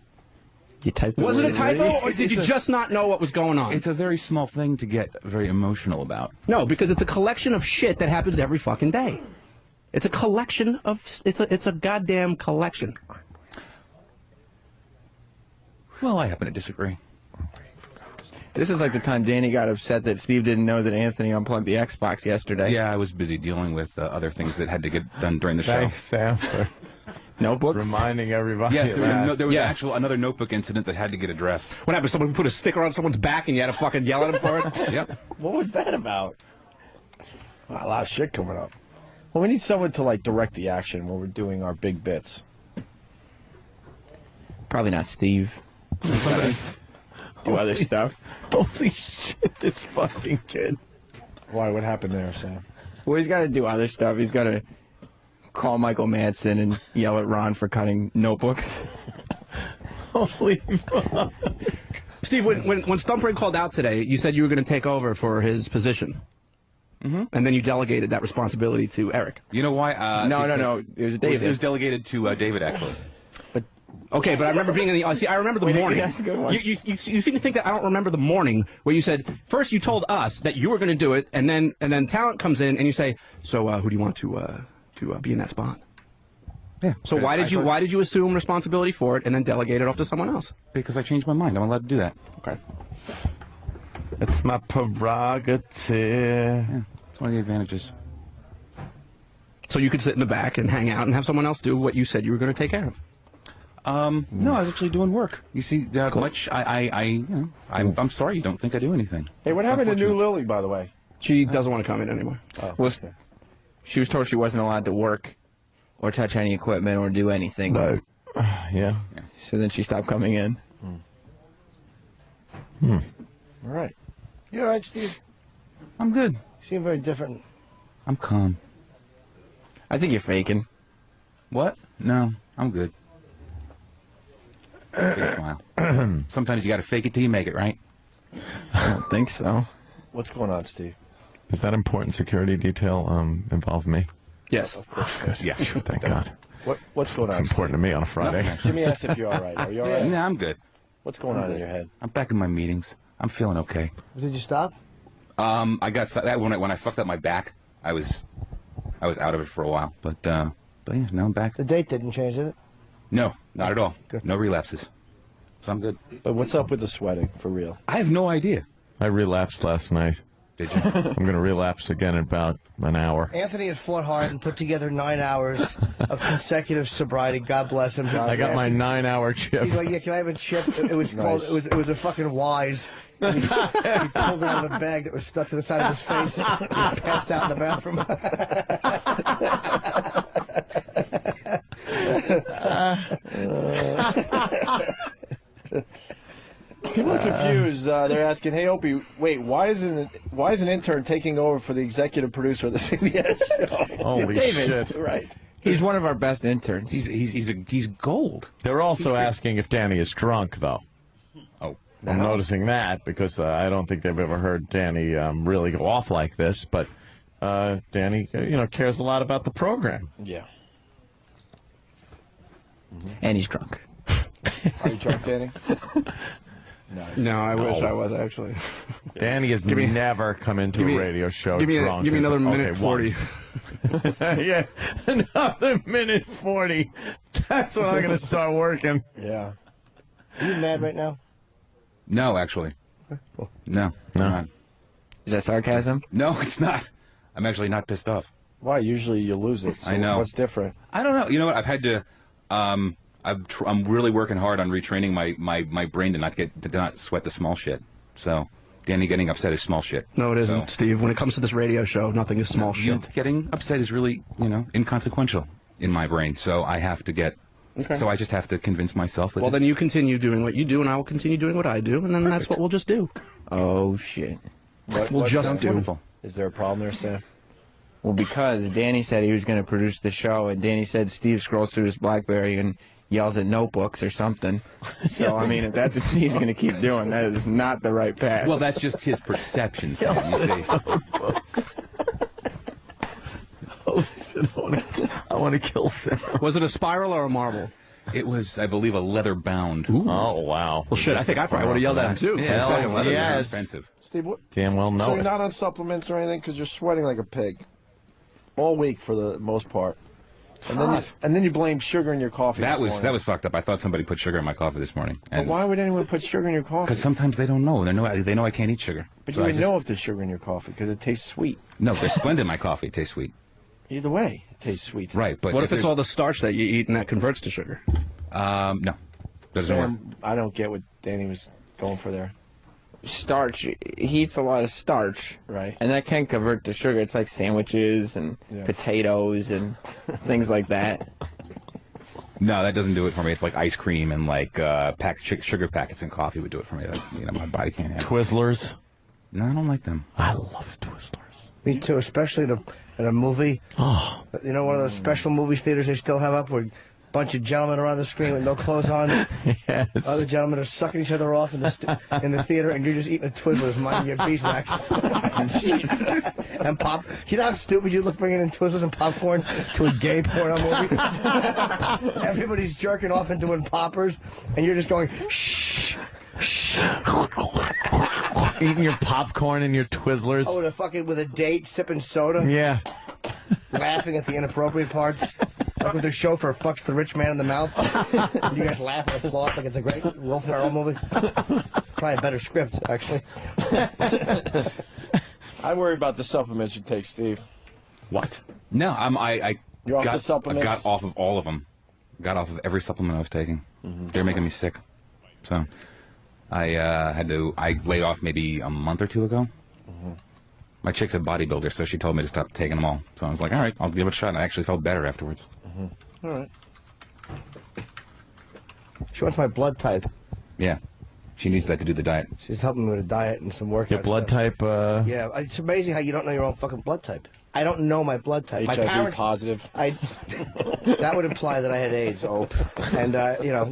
You typed Was it a typo, or did you just not know what was going on? It's a very small thing to get very emotional about. No, because it's a collection of shit that happens every fucking day. It's a collection of. It's a goddamn collection. Well, I happen to disagree. This is like the time Danny got upset that Steve didn't know that Anthony unplugged the Xbox yesterday. Yeah, I was busy dealing with other things that had to get done during the show. Thanks, Sam, for Notebooks? reminding everybody. Yes, there was Yeah. another notebook incident that had to get addressed. What happened? Someone put a sticker on someone's back, and you had to fucking yell at him for it. Yep. What was that about? A lot of shit coming up. Well, we need someone to like direct the action when we're doing our big bits. Probably not Steve. Do other stuff. Holy shit, this fucking kid. Why? What happened there, Sam? Well, he's got to do other stuff. He's got to call Michael Madsen and yell at Ron for cutting notebooks. Holy fuck. Steve, when Stumpray called out today, you said you were going to take over for his position. Mm-hmm. And then you delegated that responsibility to Eric. You know why? No. It was David. It was delegated to David, actually. Okay, but I remember being in the. See, I remember the morning. That's a good one. You seem to think that I don't remember the morning where you said first you told us that you were going to do it, and then talent comes in and you say, so who do you want to be in that spot? Yeah. So why did you assume responsibility for it and then delegate it off to someone else? Because I changed my mind. I'm allowed to do that. Okay. It's my prerogative. Yeah, it's one of the advantages. So you could sit in the back and hang out and have someone else do what you said you were going to take care of. No, I was actually doing work. You see, much I'm sorry you don't think I do anything. Hey, what happened to New Lily, by the way? She doesn't want to come in anymore. Oh, Well, okay. she was told she wasn't allowed to work or touch any equipment or do anything. Yeah. So then she stopped coming in. All right. You all right, Steve? I'm good. You seem very different. I'm calm. I think you're faking. What? No, I'm good. Big smile. Sometimes you got to fake it till you make it, right? I don't think so. What's going on, Steve? Is that important security detail involve me? Yes. Yeah. Thank God. What's going on? It's important to me on a Friday. Jimmy asked if you're all right. Are you all right? Yeah, I'm good. What's going on in your head? I'm back in my meetings. I'm feeling okay. Did you stop? I got that when I fucked up my back. I was out of it for a while, but yeah, now I'm back. The date didn't change, did it? No, not at all. No relapses. So I'm good. But what's up with the sweating, for real? I have no idea. I relapsed last night. Did you? I'm going to relapse again in about an hour. Anthony had fought hard and put together 9 hours of consecutive sobriety. God bless him. I got my 9-hour chip. He's like, yeah, can I have a chip? It was called. It was a fucking Wise. And he pulled it out of a bag that was stuck to the side of his face. He passed out in the bathroom. People are confused. They're asking, "Hey, Opie, wait, why is an intern taking over for the executive producer of the CBS show?" Holy David. shit. Right. He's one of our best interns. He's gold. They're also asking if Danny is drunk, though. Oh. I'm noticing that because I don't think they've ever heard Danny really go off like this. But Danny, cares a lot about the program. Yeah. And he's drunk. Are you drunk, Danny? Nice. No, I wish I was actually. Danny has never come into a radio show drunk. Give me another minute Okay, 40. Yeah, another minute 40. That's when I'm going to start working. Yeah. Are you mad right now? No, actually. No. I'm not. Is that sarcasm? No, it's not. I'm actually not pissed off. Why? Usually you lose it. So I know. What's different? I don't know. You know what? I've had to. I'm really working hard on retraining my brain to not sweat the small shit. So Danny getting upset is small shit. No, it isn't, Steve. When it comes to this radio show, nothing is small shit. You getting upset is really, inconsequential in my brain. So I have to get. Okay. So I just have to convince myself that. Well, then you continue doing what you do, and I will continue doing what I do, and then that's what we'll just do. Oh shit. We'll just do. Wonderful. Is there a problem there, Sam? Well, because Danny said he was going to produce the show, and Danny said Steve scrolls through his BlackBerry and yells at notebooks or something. So, I mean, if that's what Steve's going to keep doing, that is not the right path. Well, that's just his perception, Sam, you see. Oh, shit. I want to kill Sam. Was it a spiral or a marble? It was, I believe, a leather bound. Oh, wow. Well, shit, I think I probably would have yelled at him, too. Yeah, Leather is yes. expensive. Steve, what? Damn well know So it. you're not on supplements or anything because you're sweating like a pig all week for the most part. And then you blame sugar in your coffee. That was fucked up. I thought somebody put sugar in my coffee this morning. But why would anyone put sugar in your coffee? Because sometimes they don't know. They know I can't eat sugar. But So you I would just- know if there's sugar in your coffee because it tastes sweet. No, there's Splenda in my coffee. It tastes sweet. Either way, it tastes sweet. Right, but What if it's there's- all the starch that you eat and that converts to sugar? No. Doesn't work. Sam, I don't get what Danny was going for there. Starch, he eats a lot of starch. Right. And that can convert to sugar. It's like sandwiches and potatoes and things like that. No, that doesn't do it for me. It's like ice cream and like sugar packets and coffee would do it for me. My body can't handle it. Twizzlers. No, I don't like them. I love Twizzlers. Me too, especially in a movie. Oh. You know, one of those special movie theaters they still have up where a bunch of gentlemen are on the screen with no clothes on. Yes. Other gentlemen are sucking each other off in the theater, and you're just eating a Twizzlers, minding your beeswax. And pop. You know how stupid you look bringing in Twizzlers and popcorn to a gay porno movie? Everybody's jerking off and doing poppers, and you're just going, shh. Eating your popcorn and your Twizzlers. Oh, with a date, sipping soda. Yeah. Laughing at the inappropriate parts. Like when the chauffeur fucks the rich man in the mouth. And you guys laugh and applaud like it's a great Will Ferrell movie. Probably a better script, actually. I worry about the supplements you take, Steve. What? No, I You're off got, the supplements? I got off of all of them. Got off of every supplement I was taking. They're making me sick. So I laid off maybe a month or two ago. My chick's a bodybuilder, so she told me to stop taking them all. So I was like, all right, I'll give it a shot. And I actually felt better afterwards. All right. She wants my blood type. Yeah. She needs that to do the diet. She's helping me with a diet and some workout Your blood stuff. type, Yeah, it's amazing how you don't know your own fucking blood type. I don't know my blood type. My HIV parents, positive. that would imply that I had AIDS, And,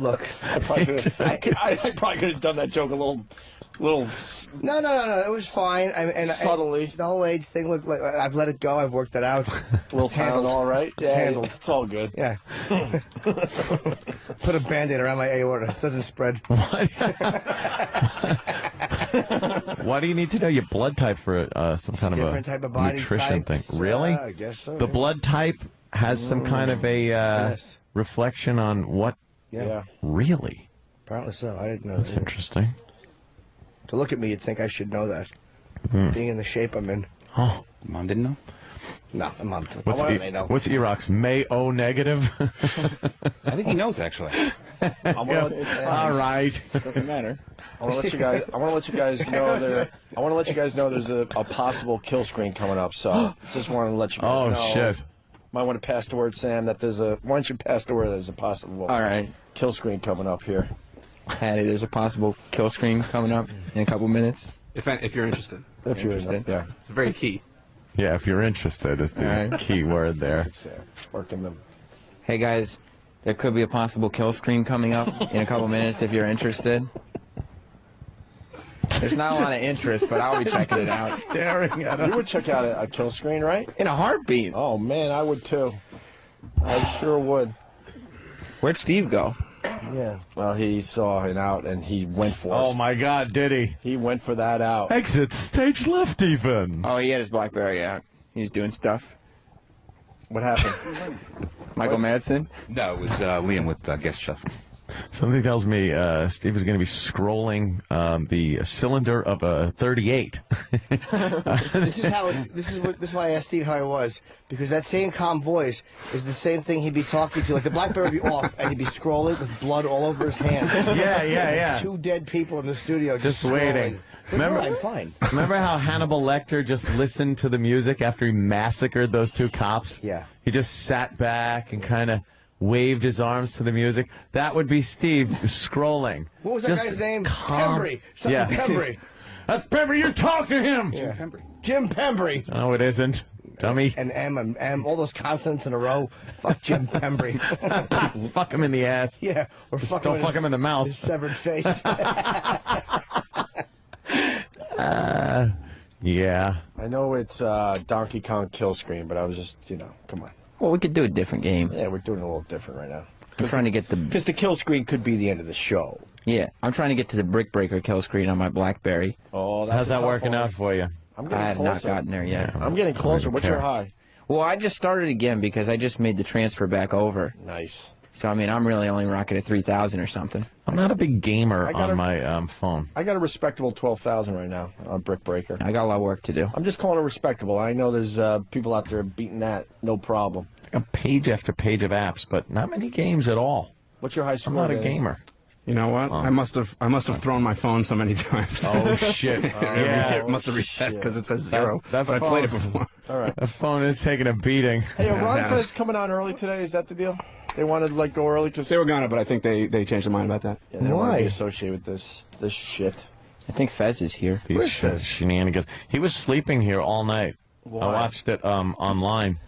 look. I probably could have done that joke a little No. It was fine. subtly. The whole AIDS thing, look, like, I've let it go. I've worked it out. little Tylenol, right? It's handled. It's all good. Yeah. Put a Band-Aid around my aorta. It doesn't spread. why do you need to know your blood type for some kind of Different type of body nutrition types, thing? Really? I guess so. The blood type has some kind of a Yes. reflection on what? Yeah. Really? Apparently so. I didn't know That's that. interesting. To look at me, you'd think I should know that. Being in the shape I'm in. Oh. Mom didn't know? No, I'm on. What's, Why do they know? what's Erox? May O negative? I think he knows, actually. All right. Doesn't matter. I want to let you guys. I want to let you guys know there. I want to let you guys know there's a possible kill screen coming up. So just wanted to let you guys know. Oh shit. Might want to pass the word, Sam, that there's a. Why don't you pass the word there's a possible All right. kill screen coming up here. Hattie, there's a possible kill screen coming up in a couple minutes. If you're interested. If you're Interested. yeah. It's very key. Yeah, if you're interested is the All right. key word there. It's working them. Hey guys, there could be a possible kill screen coming up in a couple minutes if you're interested. There's not a lot of interest, but I'll be checking it out. Staring at You would check out a kill screen, right? In a heartbeat. Oh man, I would too. I sure would. Where'd Steve go? Yeah. Well, he saw an out and he went for it. Oh my God, did he? He went for that out. Exit stage left even. Oh, he had his BlackBerry out. He's doing stuff. What happened? Michael Madsen? No, it was Liam with guest stuff. Something tells me Steve is going to be scrolling the cylinder of a 38. This is why I asked Steve how he was, because that same calm voice is the same thing he'd be talking to. Like the BlackBerry would be off, and he'd be scrolling with blood all over his hands. Yeah. 2 dead people in the studio Just scrolling. waiting. Remember, I'm fine. Remember how Hannibal Lecter just listened to the music after he massacred those 2 cops? Yeah. He just sat back and kind of waved his arms to the music. That would be Steve scrolling. What was that Just guy's name? calm. Pembry. Pembry. That's Pembry. You talk to him. Yeah. Jim Pembry. No, it isn't. Dummy. And M, all those consonants in a row. Fuck Jim Pembry. Fuck him in the ass. Yeah. Or Just don't fuck him in the mouth. His severed face. Yeah. I know it's Donkey Kong kill screen, but I was just, come on. Well, we could do a different game. Yeah, we're doing it a little different right now. I'm trying to get the... Because the kill screen could be the end of the show. Yeah, I'm trying to get to the Brick Breaker kill screen on my BlackBerry. Oh, that's How's that working out for you? I have not gotten there yet. I'm getting closer. What's your high? Well, I just started again because I just made the transfer back over. Nice. So, I mean, I'm really only rocking at 3,000 or something. I'm not a big gamer on my phone. I got a respectable 12,000 right now on Brick Breaker. I got a lot of work to do. I'm just calling it respectable. I know there's people out there beating that, no problem. A page after page of apps, but not many games at all. What's your high score? I'm not a Danny? gamer. You know what? I must have thrown my phone so many times. Oh shit! It must have reset because it says 0. That but I played it before. All right. The phone is taking a beating. Hey, Ron Fez coming on early today. Is that the deal? They wanted to go early because They were gonna, but I think they changed their mind about that. they don't want to be associated with this shit. I think Fez is here. These shenanigans. He was sleeping here all night. Why? I watched it online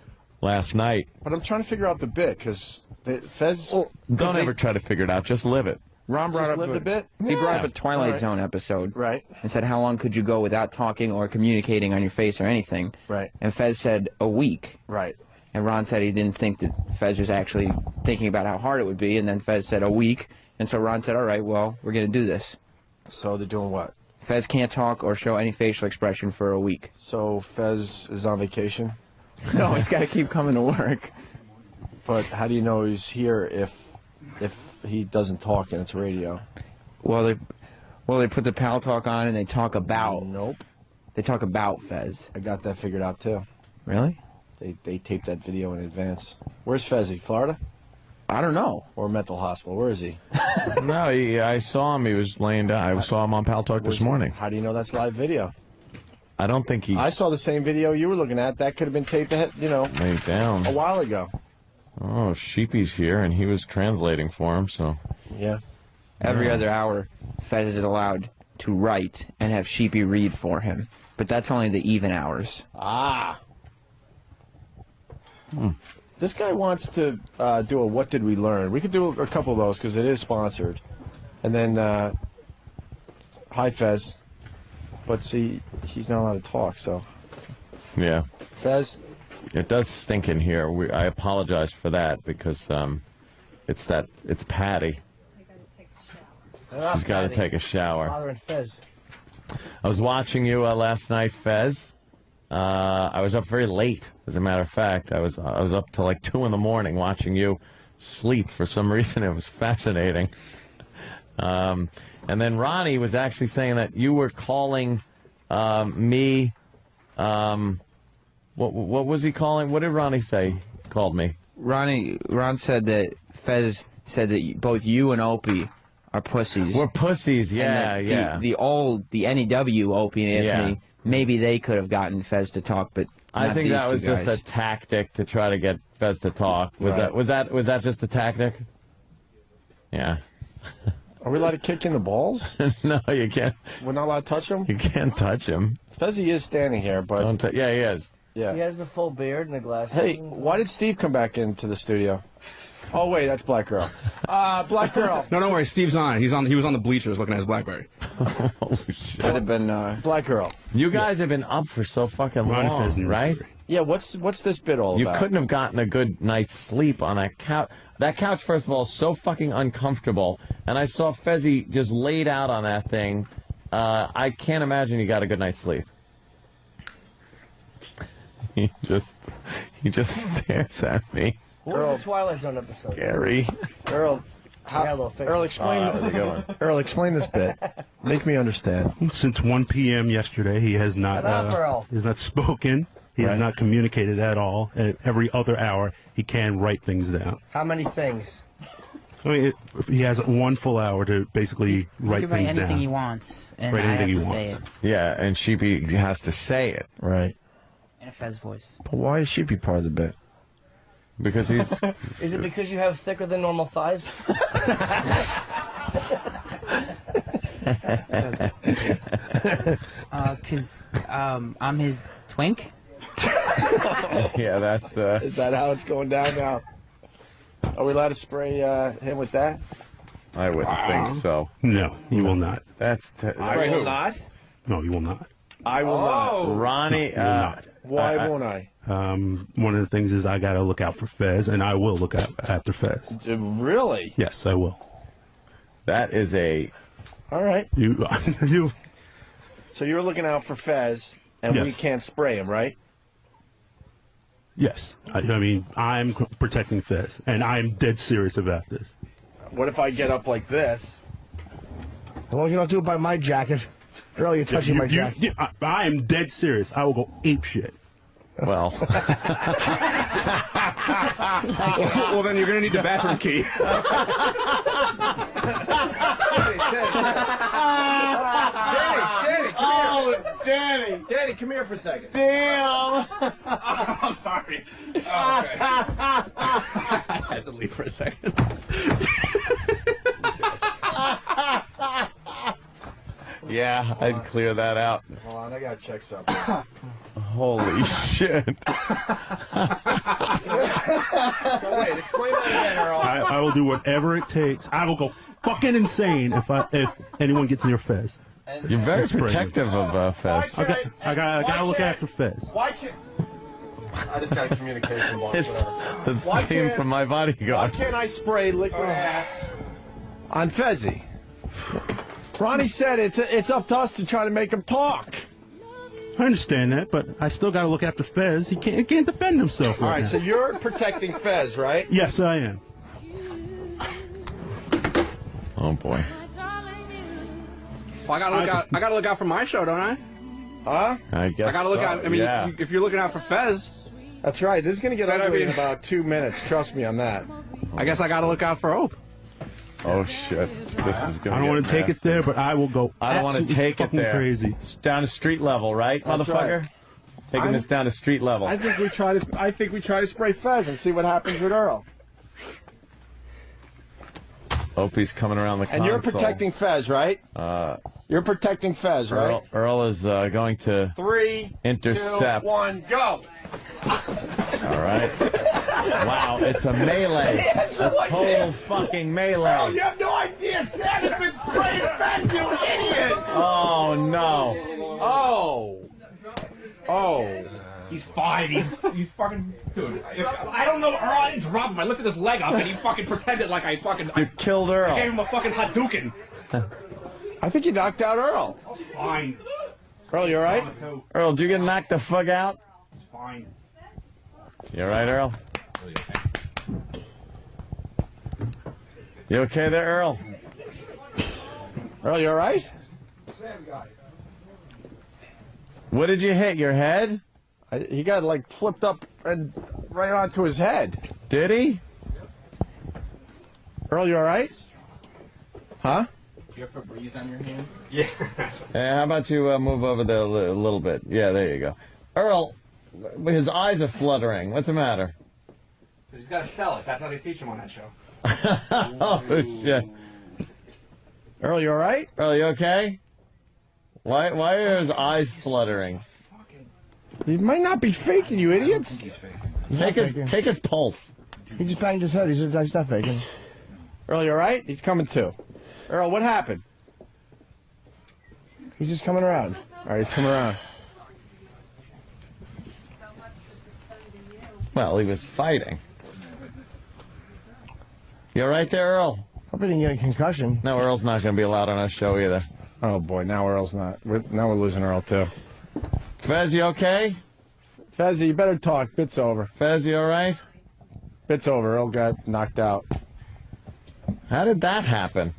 last night. But I'm trying to figure out the bit because Fez. Don't ever try to figure it out. Just live it. Ron brought up lived a bit. He brought up a All Twilight right. Zone episode. Right. And said, how long could you go without talking or communicating on your face or anything? Right. And Fez said, a week. Right. And Ron said he didn't think that Fez was actually thinking about how hard it would be. And then Fez said, a week. And so Ron said, all right, well, we're going to do this. So they're doing what? Fez can't talk or show any facial expression for a week. So Fez is on vacation? No, he's got to keep coming to work. But how do you know he's here if he doesn't talk and it's radio? Well, they put the Pal Talk on and they talk about. Nope. They talk about Fez. I got that figured out too. Really? They taped that video in advance. Where's Fezzy? Florida? I don't know. Or mental hospital? Where is he? No, I saw him. He was laying down. I saw him on Pal Talk this morning. How do you know that's live video? I don't think he I saw the same video you were looking at. That could have been taped ahead, laid down. a while ago. Oh, Sheepy's here, and he was translating for him, so... Yeah. Every other hour, Fez is allowed to write and have Sheepy read for him. But that's only the even hours. Ah. This guy wants to do a What Did We Learn? We could do a couple of those because it is sponsored. And then, hi, Fez. But see, he's not allowed to talk, so. Yeah. Fez? It does stink in here. I apologize for that because it's Patty. She's got to take a shower. Father and Fez. I was watching you last night, Fez. I was up very late, as a matter of fact. I was up till like 2 in the morning watching you sleep for some reason. It was fascinating. And then Ronnie was actually saying that you were calling me. What was he calling? What did Ronnie say? He called me. Ron said that Fez said that both you and Opie are pussies. We're pussies, yeah, and yeah. The NEW Opie and Anthony, maybe they could have gotten Fez to talk, but I think that was just a tactic to try to get Fez to talk. Was that just a tactic? Yeah. Are we allowed to kick in the balls? No, you can't. We're not allowed to touch him? You can't touch him. Fezzy is standing here, but... Yeah, he is. Yeah. He has the full beard and the glasses. Hey, why did Steve come back into the studio? Oh, wait, that's Black Earl. Black Earl. No, don't worry. Steve's on. He was on the bleachers looking at his BlackBerry. Holy shit. Could have been Black Earl. You guys have been up for so fucking long, right? Yeah, what's this bit all You about? couldn't have gotten a good night's sleep on that couch. That couch, first of all, is so fucking uncomfortable. And I saw Fezzy just laid out on that thing. I can't imagine you got a good night's sleep. He just stares at me. What was the Twilight Zone episode? Scary. Earl, Earl, Earl, explain this bit. Make me understand. Since 1 p.m. yesterday, he has not spoken. He has not communicated at all. At every other hour, he can write things down. How many things? I mean, he has 1 full hour to basically write things down. He can write anything he wants, and write anything he wants. Say it. Yeah, and Sheepy has to say it. Right. In a Fez voice. But why is Sheepy part of the bit? Because he's... Is it because you have thicker than normal thighs? Because I'm his twink. Yeah, that's... Is that how it's going down now? Are we allowed to spray him with that? I wouldn't think so. No, you will not. That's... I will not? No, you will not. I will not. Ronnie... No, you will not. Why won't I? One of the things is I got to look out for Fez, and I will look out after Fez. Really? Yes, I will. That is a... All right. You. So you're looking out for Fez, and we can't spray him, right? Yes. I mean, I'm protecting Fez, and I'm dead serious about this. What if I get up like this? As long as you don't do it by my jacket. Earl, you're touching my jacket. I am dead serious. I will go ape shit. Well. Well, then you're going to need the bathroom key. Danny, come here for a second. Damn! I'm sorry. Oh, okay. I had to leave for a second. Yeah, I'd clear that out. Hold on, I gotta check something. Holy shit. So wait, explain that again, Earl. I will do whatever it takes. I will go fucking insane if anyone gets near Fez. You're very protective of Fez. I gotta look after Fez. Why can't... I just got a communication box. It's the theme from my Why bodyguard. can't I spray liquid gas on Fezzy? Ronnie said it's up to us to try to make him talk. I understand that, but I still got to look after Fez. He can't defend himself. All right, so you're protecting Fez, right? Yes, I am. Oh boy. Well, I gotta look out for my show, don't I? Huh? I guess I gotta look out. I mean, yeah. if you're looking out for Fez, That's right. This is gonna get ugly in about 2 minutes. Trust me on that. I guess I gotta look out for Hope. Oh shit! This is gonna. I don't want to take it there, but I will go. I don't want to take it there. Crazy. It's down to street level, right, That's motherfucker? Right. Taking this down to street level. I think we try to spray Fez and see what happens with Earl. Opie's coming around the console. And you're protecting Fez, right? You're protecting Fez, right? Earl is going to 3, intercept. 2, 1, go! All right. Wow, it's a melee. A total fucking melee. Oh, you have no idea. Santa's been spraying Fez, you idiot! Oh no. Oh. He's fine. He's fucking dude. I don't know. Earl, I didn't drop him. I lifted his leg up and he fucking pretended like I killed Earl. I gave him a fucking Hadouken. I think you knocked out Earl. Fine. Earl, you all right? Earl, did you get knocked the fuck out? It's fine. You all right, Earl? You okay there, Earl? Earl, you all right? What did you hit? Your head? He got like flipped up and right onto his head. Did he? Earl, you all right? Huh? Do you have Febreze on your hands? Yeah. Hey, how about you move over there a little bit? Yeah, there you go. Earl, his eyes are fluttering. What's the matter? He's got to sell it. That's how they teach him on that show. Oh, shit. Earl, you all right? Earl, you okay? Why are his eyes fluttering? He might not be faking, you idiots. I think he's faking. Take his pulse. He just banged his head. He's not faking. Earl, you all right? He's coming too. Earl, what happened? He's just coming around. All right, he's coming around. Well, he was fighting. You all right there, Earl? Hope he didn't get a concussion. No, Earl's not going to be allowed on our show either. Oh boy, now Earl's not. Now we're losing Earl too. Fez, you okay? Fezzy, you better talk. Bit's over. Fez, you all right? Bit's over. Earl got knocked out. How did that happen?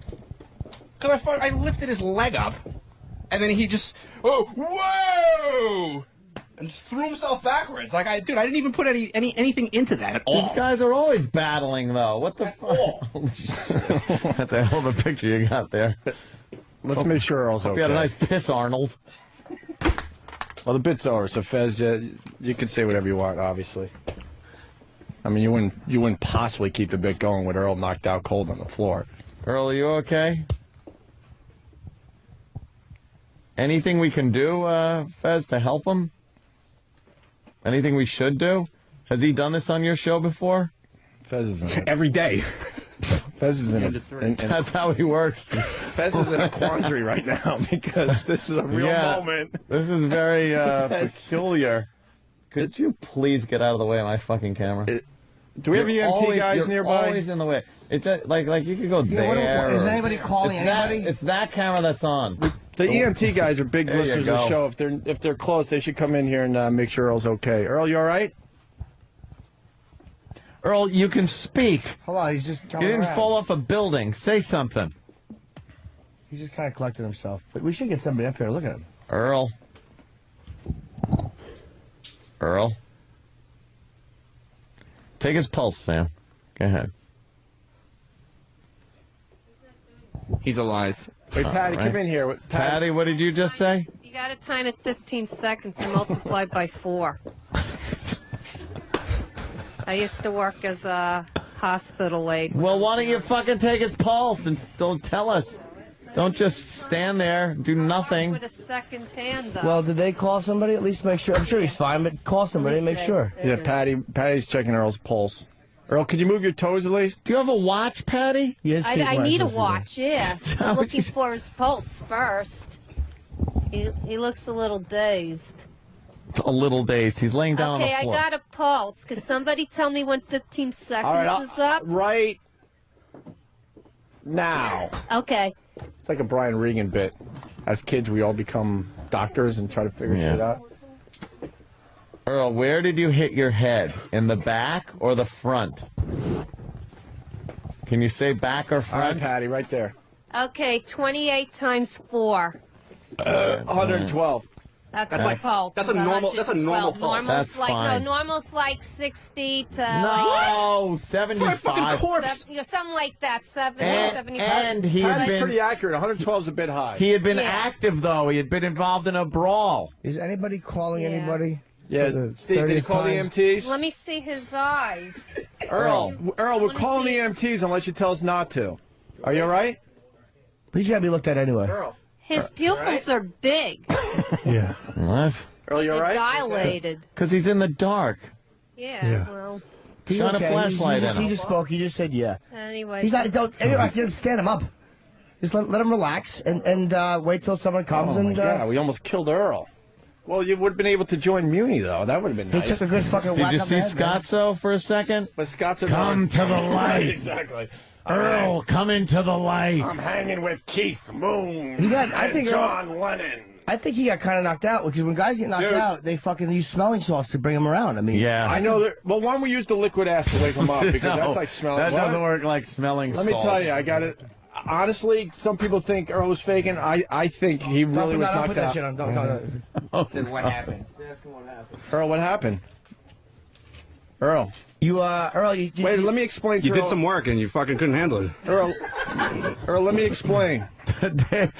Because I lifted his leg up, and then he just, whoa! And threw himself backwards. Like, I didn't even put anything into that at all. These guys are always battling, though. What the fuck? That's a hell of a picture you got there. Let's make sure Earl's okay. You had a nice piss, Arnold. Well, the bit's over, so Fez, you can say whatever you want, obviously. I mean, you wouldn't possibly keep the bit going with Earl knocked out cold on the floor. Earl, are you okay? Anything we can do, Fez, to help him? Anything we should do? Has he done this on your show before? Fez is in it. Every day. Fez is in it. That's how he works. Fez is in a quandary right now because this is a real moment. This is very peculiar. Could you please get out of the way of my fucking camera? Do we have EMT guys nearby? You're always in the way. It's like you could go there. Is anybody calling anybody? It's that camera that's on. The EMT guys are big listeners of the show. If they're close, they should come in here and make sure Earl's okay. Earl, you all right? Earl, you can speak. Hold on, he's just You didn't fall off a building. Say something. He's just kind of collected himself. But we should get somebody up here to look at him. Earl. Take his pulse, Sam. Go ahead. He's alive. Wait, Patty, come in here. Patty, what did you just say? You got to time it 15 seconds and multiply by 4. I used to work as a hospital aide. Well, why don't you fucking take his pulse and don't tell us? Don't just stand there, do nothing. With a second hand, though. Well, did they call somebody? At least make sure. I'm sure he's fine, but call somebody and make sure. Yeah, Patty's checking Earl's pulse. Earl, can you move your toes at least? Do you have a watch, Patty? Yes, I need a watch, yeah. I'm looking for his pulse first. He looks a little dazed. A little dazed. He's laying down on the Okay, floor. I got a pulse. Can somebody tell me when 15 seconds is up? Right now. Okay. It's like a Brian Regan bit. As kids, we all become doctors and try to figure shit out. Earl, where did you hit your head? In the back or the front? Can you say back or All front? right, Patty, right there. Okay, 28 times 4. 112. That's a pulse. That's a normal. That's a normal pulse. Normal's That's like fine. normal's like 60 to No, 75. something like that. 70, 75. And he had Patty's been pretty accurate. 112 is a bit high. he had been Yeah. active though. He had been involved in a brawl. Is anybody calling Yeah. anybody? Yeah, Steve, did you call the EMTs? Let me see his eyes. Earl, we're calling the EMTs unless you tell us not to. Are you all right? He's got to be looked at anyway. Earl. His pupils are big. Yeah. What? Earl, you all They're right? dilated. Because he's in the dark. Yeah, well, Shine a flashlight in He him. just spoke. He just said yeah. anyway. He's not. Don't. Anyway, just stand him up. Just let him relax and wait till someone comes Oh, my and. God, we almost killed Earl. Well, you would have been able to join Muni, though. That would have been He nice. took a good fucking Did whack you up see the head, man. Scotzo for a second? But Scott's a Come to the Right, light. exactly. Earl, come into the light. I'm hanging with Keith Moon He got- I and think John Lennon. I think he got kind of knocked out because when guys get knocked Dude. out, they fucking use smelling salts to bring him around. I mean, Yeah. I know that. Well, why don't we use the liquid ass to wake him up? Because No, that's like smelling. That What? doesn't work like smelling Let me salt. tell you, I got it. Honestly, some people think Earl was faking. I think he really was don't knocked put that out. shit on. Don't. Then what happened? Ask him what happened. Earl, what happened? Earl. Earl, you Wait, let me explain to You Earl. did some work and you fucking couldn't handle it. Earl, let me explain. Dave,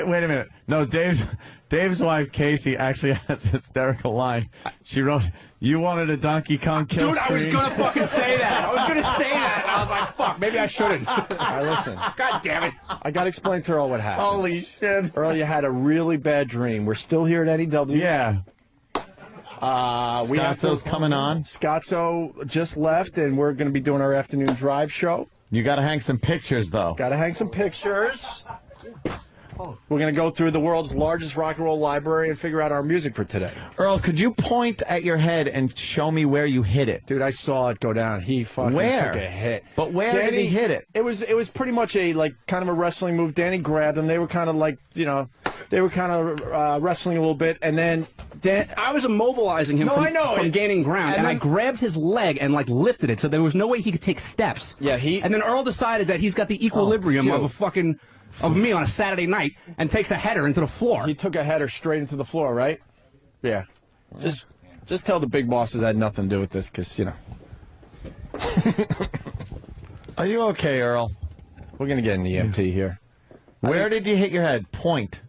wait a minute. No, Dave's wife, Casey, actually has a hysterical line. She wrote, "You wanted a Donkey Kong kill Dude, I was screen." gonna fucking say that. I was gonna say that. And I was like, fuck, maybe I shouldn't. All right, listen. God damn it. I got to explain to Earl what happened. Holy shit. Earl, you had a really bad dream. We're still here at NEW. Yeah. We have Scotzo's coming on. Scotzo just left, and we're going to be doing our afternoon drive show. You got to hang some pictures, though. Got to hang some pictures. We're going to go through the world's largest rock and roll library and figure out our music for today. Earl, could you point at your head and show me where you hit it? Dude, I saw it go down. He fucking Where? took a hit. But where did he hit it? It was pretty much a kind of a wrestling move. Danny grabbed him. They were kind of like, they were kind of wrestling a little bit, and then I was immobilizing him from gaining ground, and I grabbed his leg and like lifted it, so there was no way he could take steps. Yeah, and then Earl decided that he's got the equilibrium of me on a Saturday night and takes a header into the floor. He took a header straight into the floor, right? Yeah. Just tell the big bosses I had nothing to do with this, because, you know. Are you okay, Earl? We're going to get an EMT here. Where did you hit your head? Point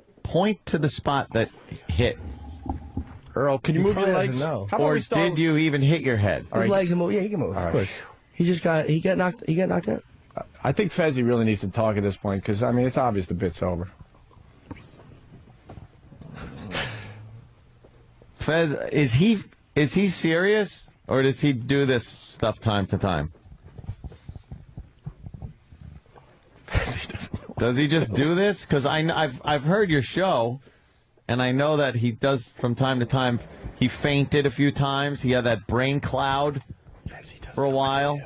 to the spot that hit. Earl, can you move your legs? Or did you even hit your head? His legs are moving. Yeah, he can move. Of course. He got knocked out. I think Fezzi really needs to talk at this point, because, I mean, it's obvious the bit's over. Fez, is he serious, or does he do this stuff time to time? Does he just do this? Because I've heard your show, and I know that he does from time to time. He fainted a few times. He had that brain cloud for a while.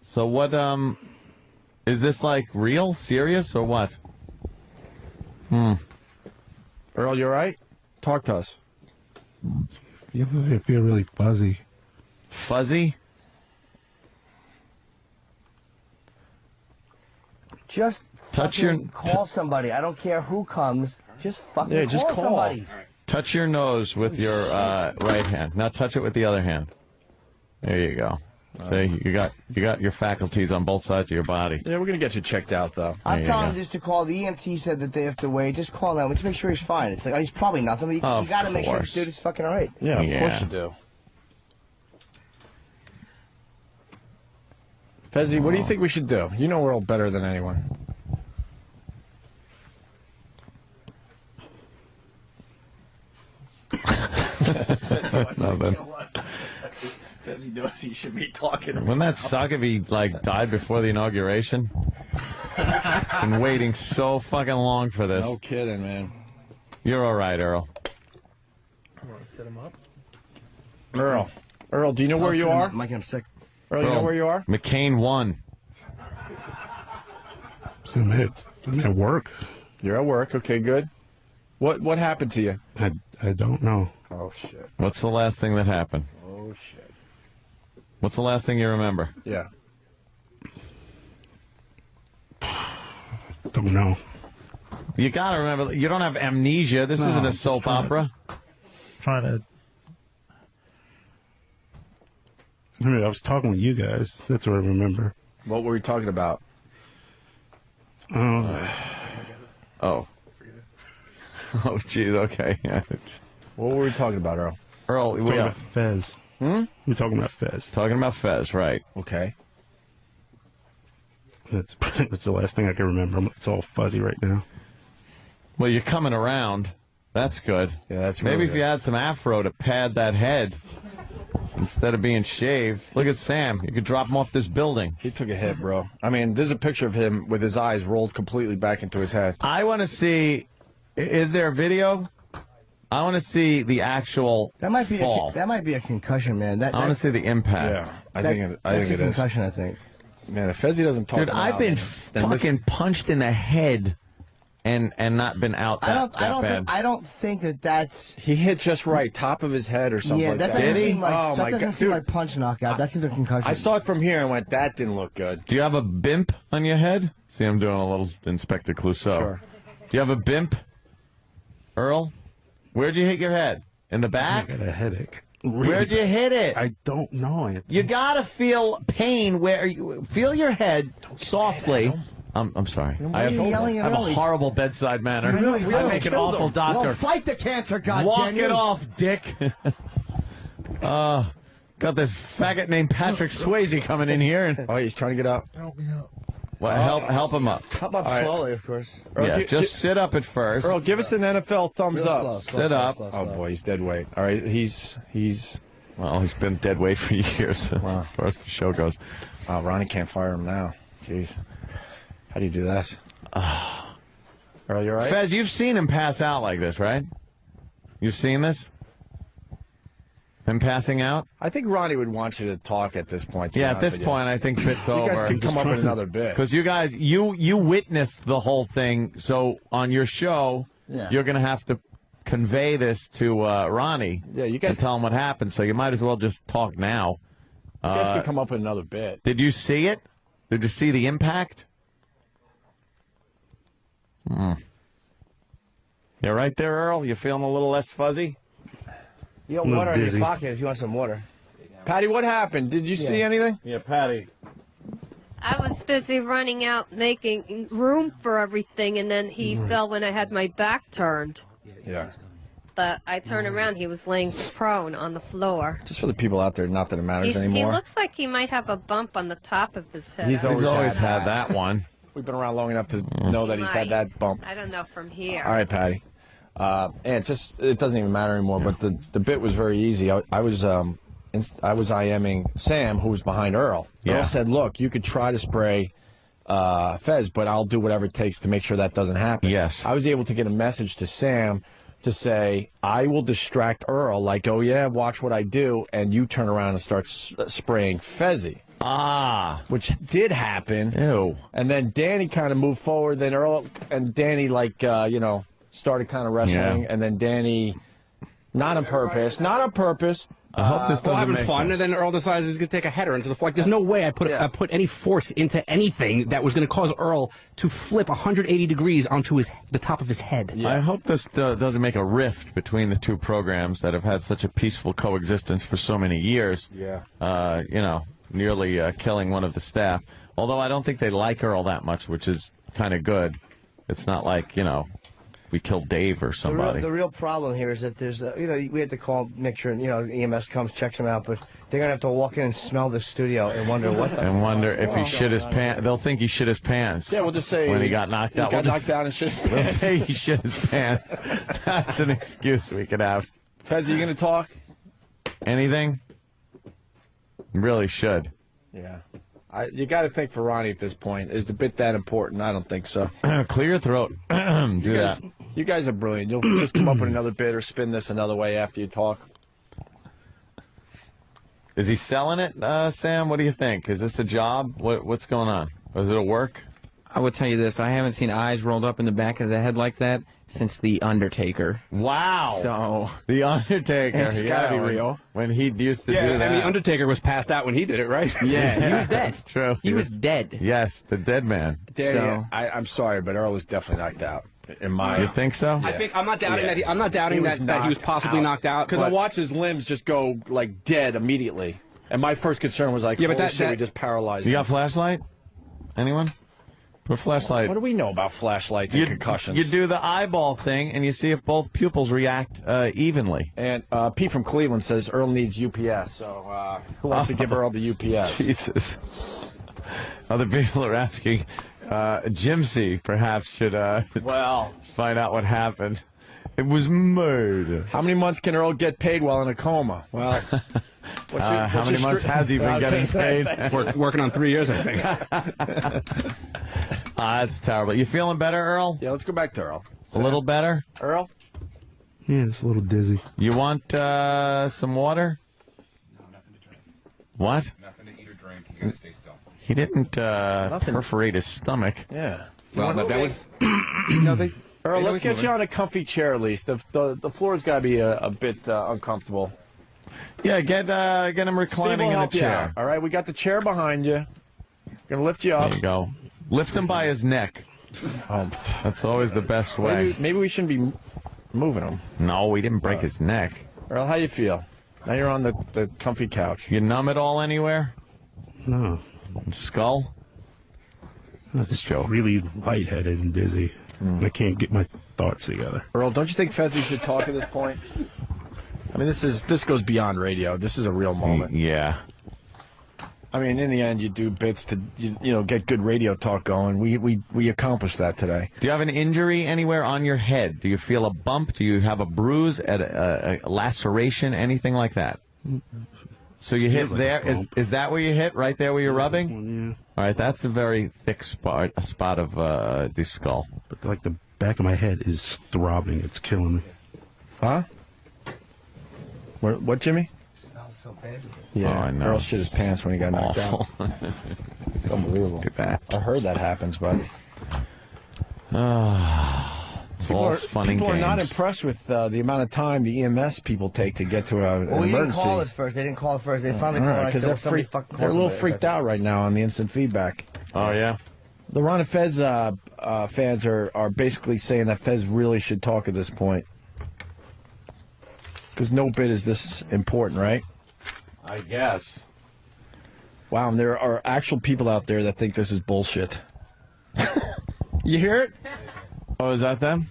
So what? Is this like real, serious, or what? Earl, you all right? Talk to us. I feel really fuzzy. Fuzzy? Just call somebody. I don't care who comes. Just fucking call somebody. Touch your nose with your right hand. Now touch it with the other hand. There you go. So you got your faculties on both sides of your body. Yeah, we're gonna get you checked out though. I'm telling him just to call. The EMT said that they have to wait. Just call them. Let's make sure he's fine. It's like, oh, he's probably nothing, but you got to make sure this dude is fucking all right. Yeah, of course you do. Fezzi, what do you think we should do? You know Earl better than anyone. Nothing. Fezzi knows he should be talking. Wouldn't that suck if he like died before the inauguration? He's been waiting so fucking long for this. No kidding, man. You're all right, Earl. You want to sit him up? Earl, do you know where you are? Mike, I'm sick. Earl, you know where you are? McCain won. So I'm at work. You're at work. Okay, good. What happened to you? I don't know. Oh shit. What's the last thing that happened? Oh shit. What's the last thing you remember? Yeah. Don't know. You gotta remember, you don't have amnesia. This isn't a soap opera. Trying to. I was talking with you guys. That's what I remember. What were we talking about? Oh. Oh, geez, okay. What were we talking about, Earl? Earl, We're talking about Fez. We're talking about Fez. Talking about Fez, right. Okay. That's the last thing I can remember. It's all fuzzy right now. Well, you're coming around. That's good. Yeah, that's Maybe really if you had some afro to pad that head instead of being shaved. Look at Sam. You could drop him off this building. He took a hit, bro. I mean, there's a picture of him with his eyes rolled completely back into his head. I want to see, is there a video? I want to see the actual fall. That might be a concussion, man. I want to see the impact. Yeah, I think it is. Concussion, I think. Man, if Fezzi doesn't talk Dude, I've been fucking punched in the head and not been out that bad. I don't think that's... He hit just right, top of his head or something like that. Doesn't seem like, oh, that doesn't seem like punch knockout. That's either concussion. I saw it from here and went, that didn't look good. Do you have a bimp on your head? See, I'm doing a little Inspector Clouseau. Sure. Do you have a bimp, Earl? Where'd you hit your head? In the back? I got a headache. Where'd you hit it? I don't know. You gotta feel pain where you feel your head softly. I'm sorry. I have a horrible bedside manner. I make an awful doctor. Well, fight the cancer, goddammit. Walk it off, dick. Got this faggot named Patrick Swayze coming in here. Oh, he's trying to get up. Help me up. Well, help him up. Help up slowly, of course. Earl, Yeah, just sit up at first. Earl, give us an NFL thumbs up. Sit up. Oh boy, he's dead weight. All right, he's. Well, he's been dead weight for years, Wow. as far as the show goes. Oh, Ronnie can't fire him now. Jeez, how do you do that? Earl, you all right? Fez, you've seen him pass out like this, right? You've seen this? And passing out? I think Ronnie would want you to talk at this point. Yeah, at this point, I think bit's over. You guys can come up with another bit. Because you guys, you witnessed the whole thing, so on your show, you're going to have to convey this to Ronnie and tell him what happened, so you might as well just talk now. You guys can come up with another bit. Did you see it? Did you see the impact? You right there, Earl? You feeling a little less fuzzy? You got water in your pocket if you want some water. Patty, what happened? Did you see anything? Yeah, Patty. I was busy running out, making room for everything, and then he fell when I had my back turned. Yeah. But I turned around, he was laying prone on the floor. Just for the people out there, not that it matters He anymore. looks like he might have a bump on the top of his head. He's always had that one. We've been around long enough to know that he's had that bump. I don't know from here. All right, Patty. And it doesn't even matter anymore. But the bit was very easy. I was IMing Sam, who was behind Earl. Yeah. Earl said, "Look, you could try to spray Fez, but I'll do whatever it takes to make sure that doesn't happen." Yes. I was able to get a message to Sam to say, "I will distract Earl, like, oh yeah, watch what I do, and you turn around and start spraying Fezzy." Which did happen. Ew. And then Danny kind of moved forward. Then Earl and Danny, started kind of wrestling. And then Danny, not on purpose. I hope this doesn't having fun, and then Earl decides he's going to take a header into the floor. Like, there's no way I put any force into anything that was going to cause Earl to flip 180 degrees onto the top of his head. I hope this doesn't make a rift between the two programs that have had such a peaceful coexistence for so many years. Yeah. Nearly killing one of the staff. Although I don't think they like Earl that much, which is kind of good. It's not like, we killed Dave or somebody. The real problem here is that there's, we had to call, make sure, EMS comes, checks him out, but they're going to have to walk in and smell the studio and wonder what the And wonder if he shit his pants. They'll think he shit his pants. Yeah, we'll just say when he got knocked out. He got knocked out and shit his pants. They'll say he shit his pants. That's an excuse we could have. Fez, are you going to talk? Anything? Really should. Yeah. You got to think for Ronnie at this point. Is the bit that important? I don't think so. Clear your throat. That. You guys are brilliant. You'll just come up with another bit or spin this another way after you talk. Is he selling it, Sam? What do you think? Is this a job? What's going on? Is it a work? I would tell you this. I haven't seen eyes rolled up in the back of the head like that since The Undertaker. Wow. So The Undertaker. It's gotta be real. When he used to do that. And The Undertaker was passed out when he did it, right? Yeah, he was dead. That's true. He was dead. Yes, the dead man. Danny, I'm sorry, but Earl was definitely knocked out. You think so? I think I'm not doubting that. I'm not doubting that he was possibly knocked out. Because I watched his limbs just go like dead immediately, and my first concern was like, holy shit, we just paralyzed. You got a flashlight? Anyone? Put a flashlight. What do we know about flashlights and concussions? You do the eyeball thing, and you see if both pupils react evenly. And Pete from Cleveland says Earl needs UPS. So who wants to give Earl the UPS? Jesus. Other people are asking. Jimsy perhaps should find out what happened. It was murder. How many months can Earl get paid while in a coma? Well, how many months has he been getting paid? Working on 3 years, I think. That's terrible. You feeling better, Earl? Yeah, let's go back to Earl. A little better? Earl? Yeah, just a little dizzy. You want some water? No, nothing to drink. What? Nothing to eat or drink. You gotta stay still. He didn't perforate his stomach. Yeah. Well, that was. Earl, let's get you on a comfy chair at least. The floor's got to be a bit uncomfortable. Yeah, get him reclining in a chair. All right, we got the chair behind you. Gonna lift you up. There you go. Lift him by his neck. That's always the best way. Maybe we shouldn't be moving him. No, we didn't break his neck. Earl, how you feel? Now you're on the comfy couch. You numb it all anywhere? No. Skull? That's really lightheaded and dizzy. I can't get my thoughts together. Earl, don't you think Fezzi should talk at this point? I mean, this goes beyond radio. This is a real moment. Yeah. I mean, in the end, you do bits to get good radio talk going. We accomplished that today. Do you have an injury anywhere on your head? Do you feel a bump? Do you have a bruise, a laceration, anything like that? So you hit there. Is that where you hit? Right there where you're rubbing? Yeah. All right, that's a very thick spot, of the skull. But like the back of my head is throbbing. It's killing me. Huh? What, Jimmy? so bad. Yeah, Oh, I know. Earl shit his pants when he got knocked out. It's unbelievable. I heard that happens, but People are not impressed with the amount of time the EMS people take to get to an Well, we emergency. didn't call it first. They didn't call it first. They finally called it. Because they're a little freaked out right now on the instant feedback. Oh, yeah? The Ron and Fez fans are basically saying that Fez really should talk at this point. Because no bit is this important, right? I guess. Wow, and there are actual people out there that think this is bullshit. You hear it? Oh, is that them?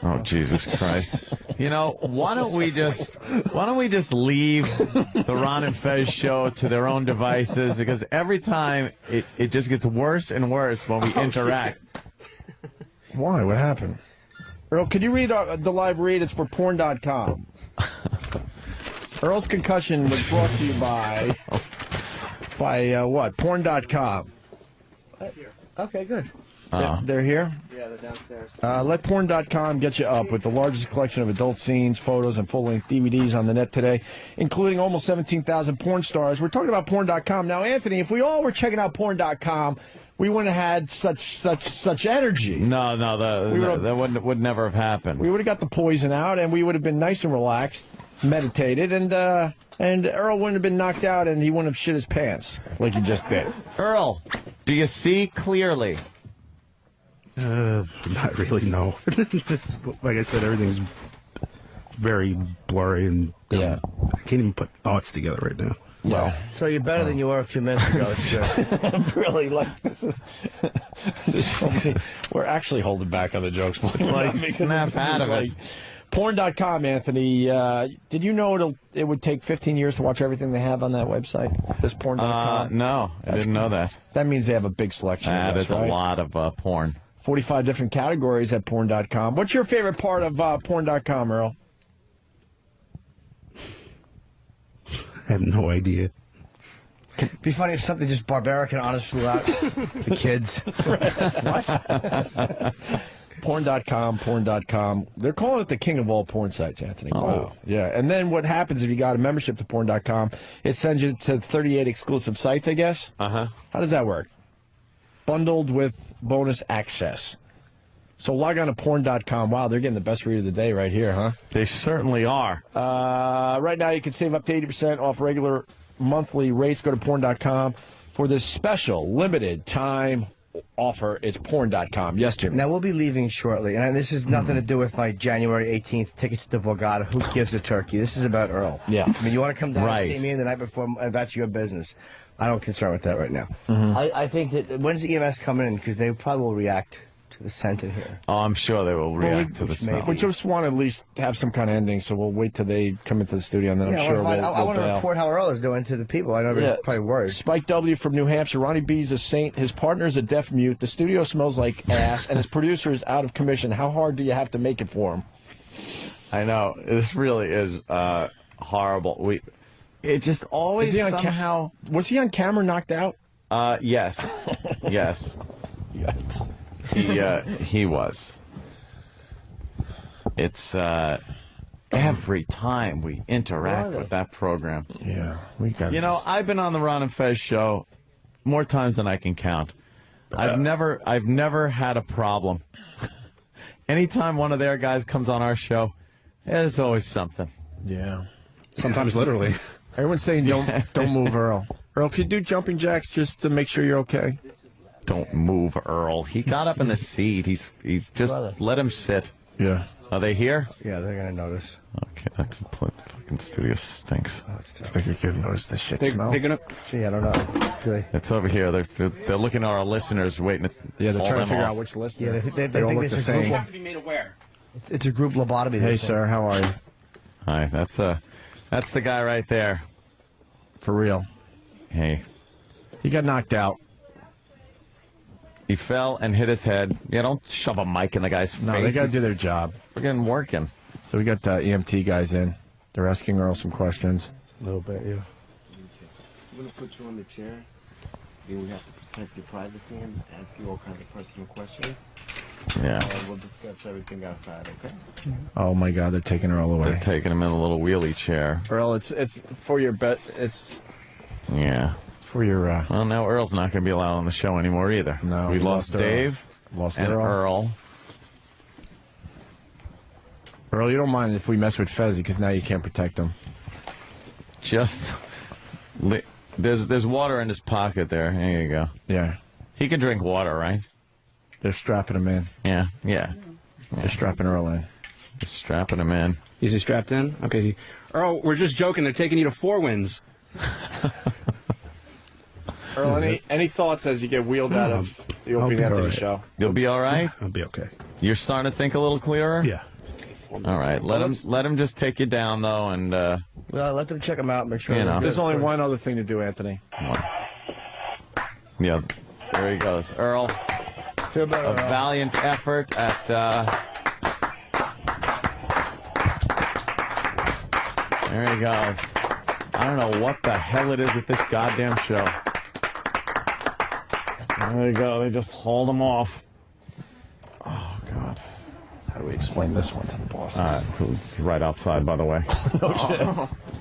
Oh, Jesus Christ. You know, why don't we just leave the Ron and Fez show to their own devices, because every time it just gets worse and worse when we interact. Why? What happened? Earl, could you read the live read? It's for porn.com. Earl's concussion was brought to you by what? Porn.com. Okay, good. They're here? Yeah, they're downstairs. Let porn.com get you up with the largest collection of adult scenes, photos, and full-length DVDs on the net today, including almost 17,000 porn stars. We're talking about porn.com. Now, Anthony, if we all were checking out porn.com, we wouldn't have had such energy. No, that would never have happened. We would have got the poison out, and we would have been nice and relaxed, meditated, and Earl wouldn't have been knocked out, and he wouldn't have shit his pants like he just did. Earl, do you see clearly? Not really, no. Like I said, everything's very blurry, and I can't even put thoughts together right now. Well, so you're better than you were a few minutes ago. I'm really like this is. We're actually holding back on the jokes. Like snap out of it. Porn.com, Anthony. Did you know it would take 15 years to watch everything they have on that website? This porn.com? No, I didn't know that. That means they have a big selection. There's a lot of porn. 45 different categories at porn.com. What's your favorite part of porn.com, Earl? I have no idea. It'd be funny if something just barbaric and honest flew out. The kids. What? Porn.com. They're calling it the king of all porn sites, Anthony. Oh. Wow. Yeah. And then what happens if you got a membership to porn.com, it sends you to 38 exclusive sites, I guess? Uh-huh. How does that work? Bundled with bonus access. So log on to porn.com. Wow, they're getting the best read of the day right here, huh? They certainly are. Right now you can save up to 80% off regular monthly rates. Go to porn.com for this special limited time offer. It's porn.com. Yes, Jim. Now, we'll be leaving shortly, and this has nothing to do with my January 18th tickets to Borgata. Who gives a turkey? This is about Earl. Yeah. I mean, you want to come down and see me the night before, that's your business. I don't concern with that right now. I think that, when's the EMS coming in? Because they probably will react to the scent in here. Oh, I'm sure they will react to the smell. We just want to at least have some kind of ending, so we'll wait till they come into the studio, and then I'm sure I want to report how Earl is doing to the people. I know they're probably worried. Spike W. from New Hampshire. Ronnie B's a saint. His partner is a deaf mute. The studio smells like ass, and his producer is out of commission. How hard do you have to make it for him? I know. This really is horrible. It just always somehow... Was he on camera knocked out? Yes. Yes. Yikes. He was. It's every time we interact with that program. Yeah, we got. You know, I've been on the Ron and Fez show more times than I can count. I've never had a problem. Anytime one of their guys comes on our show, there's always something. Yeah. Sometimes literally. Everyone's saying don't move, Earl. Earl, could you do jumping jacks just to make sure you're okay? Don't move, Earl. He got up in the seat. He's just let him sit. Yeah. Are they here? Yeah, they're gonna notice. Okay, that's fucking studio stinks. I think you're gonna notice the shit smell. They're gonna. Gee, I don't know. It's over here. They're looking at our listeners, waiting. Yeah, they're trying to figure off. out which listener. Yeah, they all think look this the is same. have to be made aware. It's a group lobotomy. Hey, sir, how are you? Hi, that's the guy right there. For real. Hey. He got knocked out. He fell and hit his head. Yeah, don't shove a mic in the guy's face. No, they got to do their job. We're getting working. So we got EMT guys in. They're asking Earl some questions. A little bit, yeah. I'm going to put you on the chair. Then we have to protect your privacy and ask you all kinds of personal questions. Yeah. We'll discuss everything outside, okay? Oh my God, they're taking Earl away. They're taking him in a little wheelie chair. Earl, it's for your bet. It's for your. Well, now Earl's not going to be allowed on the show anymore either. No, we lost Dave, lost and Earl. Earl, you don't mind if we mess with Fezzy because now you can't protect him. There's water in his pocket there. There you go. Yeah. He can drink water, right? They're strapping him in. Yeah. They're strapping Earl in. Just strapping him in. Is he strapped in? Okay. Earl, we're just joking. They're taking you to Four Winds. Earl, any thoughts as you get wheeled out of the Opie Anthony show? You'll be all right? I'll be okay. You're starting to think a little clearer? Yeah. All right. Let him just take you down, though, and... well, let them check him out, make sure... There's only one other thing to do, Anthony. Yeah, there he goes. Earl, Feel better, a valiant effort at... There he goes. I don't know what the hell it is with this goddamn show. There you go. They just hauled him off. Oh, God. How do we explain this one to the boss? Who's right outside, by the way.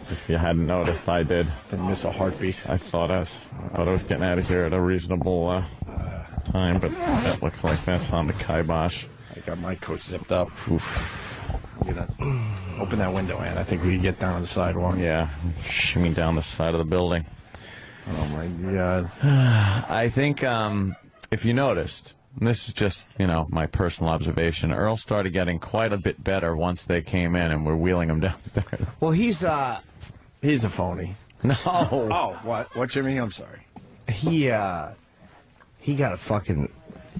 If you hadn't noticed, I did. Didn't miss a heartbeat. I thought I was getting out of here at a reasonable time, but that looks like that's on the kibosh. I got my coat zipped up. Oof. Open that window, Ann. I think we can get down on the sidewalk. Yeah, shimmy down the side of the building. Oh, my God. I think if you noticed, and this is just, my personal observation, Earl started getting quite a bit better once they came in and we're wheeling him downstairs. Well, he's a phony. No. Oh, what? What, Jimmy? I'm sorry. He got a fucking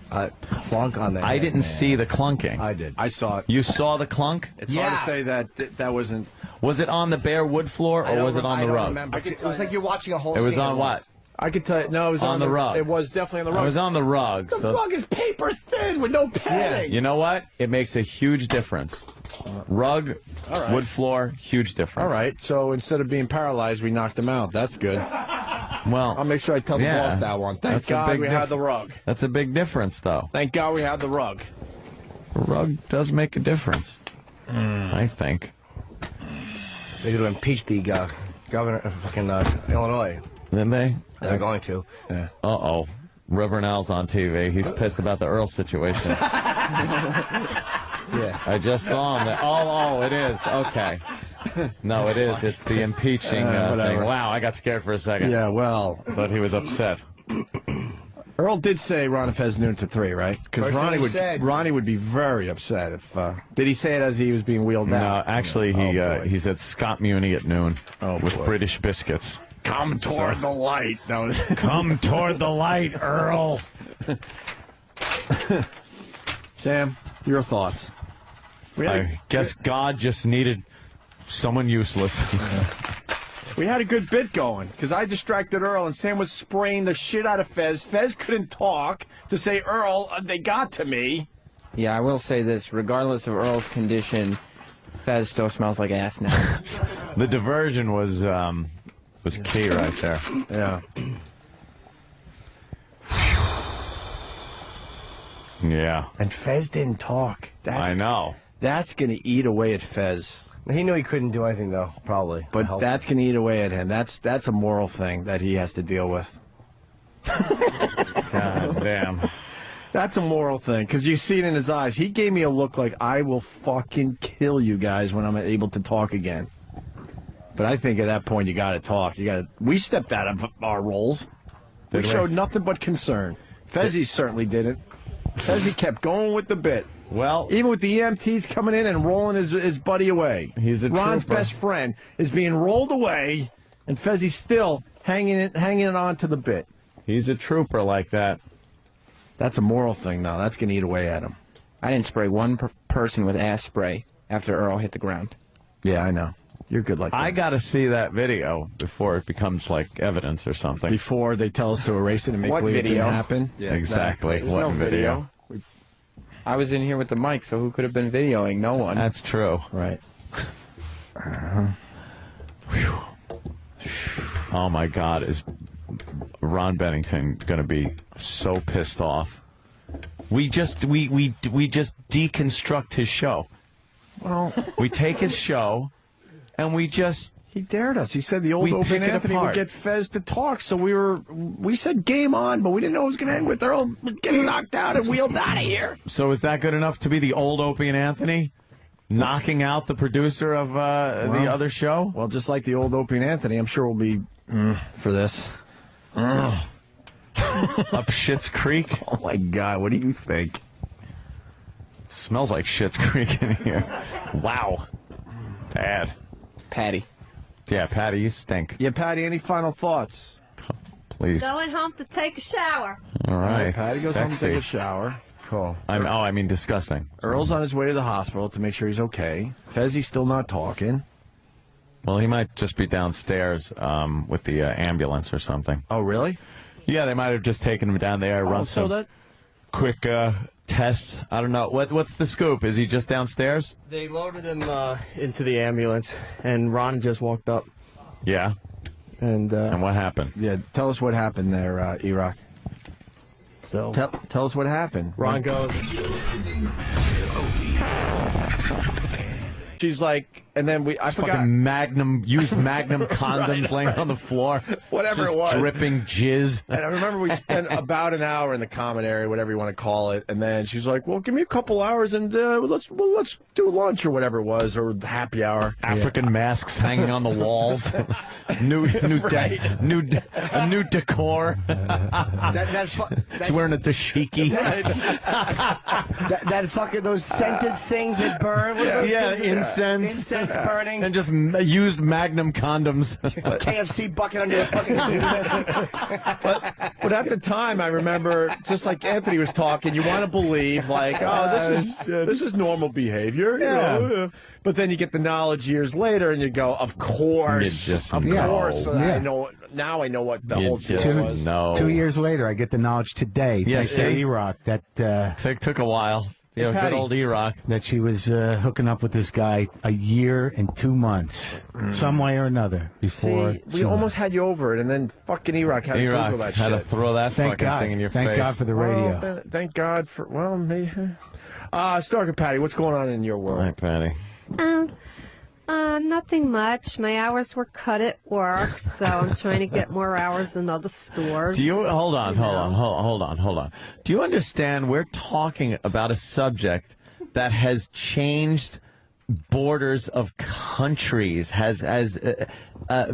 clunk on the head. I didn't see the clunking. I did. I saw it. You saw the clunk? It's hard to say that wasn't... Was it on the bare wood floor or was it on the rug? Remember. It was like you're watching a whole It was scene on what? I could tell you. No, it was on the rug. It was definitely on the rug. It was on the rug. The rug is paper thin with no padding. You know what? It makes a huge difference. Rug, wood floor, huge difference. All right. So instead of being paralyzed, we knocked him out. That's good. Well, I'll make sure I tell the boss that one. Thank God we had the rug. That's a big difference, though. Thank God we had the rug. The rug does make a difference, I think. They're going to impeach the governor of fucking Illinois. Didn't they? They're going to. Yeah. Uh-oh. Reverend Al's on TV. He's pissed about the Earl situation. Yeah. I just saw him. Oh, it is. Okay. No, it is. It's the impeaching thing. Wow, I got scared for a second. Yeah, well. But he was upset. Earl did say Ron and Fez noon to 3, right? Because Ronnie would be very upset if... did he say it as he was being wheeled out? No, actually, he said Scott Muni at noon with British biscuits. Come toward the light. Come toward the light, Earl. Sam, your thoughts? I guess God just needed someone useless. We had a good bit going, because I distracted Earl, and Sam was spraying the shit out of Fez. Fez couldn't talk to say, Earl, they got to me. Yeah, I will say this. Regardless of Earl's condition, Fez still smells like ass now. The diversion was key right there. Yeah. Yeah. And Fez didn't talk. I know. That's going to eat away at Fez. He knew he couldn't do anything, though, probably. But that's going to eat away at him. That's a moral thing that he has to deal with. God damn. That's a moral thing, because you see it in his eyes. He gave me a look like, I will fucking kill you guys when I'm able to talk again. But I think at that point you got to talk. We stepped out of our roles. We showed nothing but concern. Fezzy certainly didn't. Fezzy kept going with the bit. Well, even with the EMTs coming in and rolling his buddy away. He's a Ron's trooper. best friend is being rolled away, and Fezzy's still hanging on to the bit. He's a trooper like that. That's a moral thing now. That's going to eat away at him. I didn't spray one person with ass spray after Earl hit the ground. Yeah, I know. You're good like that. I got to see that video before it becomes like evidence or something. Before they tell us to erase it and make believe it didn't happen? Yeah, exactly. There's What no video? I was in here with the mic, so who could have been videoing? No one. That's true. Right. Oh, my God. Is Ron Bennington going to be so pissed off We just deconstruct his show. Well, we take his show, and we just. He dared us. He said the old Opie and Anthony would get Fez to talk, so we said game on, but we didn't know it was going to end with Earl getting knocked out and wheeled out of here. So is that good enough to be the old Opie and Anthony? Knocking out the producer of the other show? Well, just like the old Opie and Anthony, I'm sure we'll be for this. Up Schitt's Creek? Oh, my God. What do you think? Smells like Schitt's Creek in here. Wow. Bad. Patty. Yeah, Patty, you stink. Yeah, Patty, any final thoughts? Please. Going home to take a shower. All right. Patty goes home to take a shower. Cool. I mean disgusting. Earl's on his way to the hospital to make sure he's okay. Fezzi's still not talking. Well, he might just be downstairs with the ambulance or something. Oh, really? Yeah, they might have just taken him down there, run some quick tests. I don't know. What's the scoop? Is he just downstairs? They loaded him into the ambulance, and Ron just walked up. Yeah. And what happened? Yeah, tell us what happened there, E-Rock. So tell us what happened. Ron goes. She's like, and then I forgot. Fucking used Magnum condoms laying on the floor. Whatever just it was. Dripping jizz. And I remember we spent about an hour in the common area, whatever you want to call it. And then she's like, well, give me a couple hours and let's do lunch or whatever it was, or happy hour. African masks hanging on the walls. new decor. She's wearing a dashiki. that fucking, those scented things that burn. Incense burning. And just used Magnum condoms. KFC bucket under the fucking but at the time, I remember, just like Anthony was talking, you want to believe, like, oh, this is normal behavior. You know? But then you get the knowledge years later, and you go, of course. Of course. I know. Now I know what the whole deal was. 2 years later, I get the knowledge today. Yes, thanks to E-Rock. That took a while. Yeah, good old E-Rock. That she was hooking up with this guy a year and 2 months, some way or another, before. See, we almost had you over it, and then fucking E-Rock had to Google that had shit. to throw that fucking thing in your face. Thank God for the radio. Thank God for, well, maybe. Stalker Patti, what's going on in your world? Hi, Patty. Nothing much. My hours were cut at work, so I'm trying to get more hours in other stores. Do you hold on. Do you understand we're talking about a subject that has changed borders of countries, has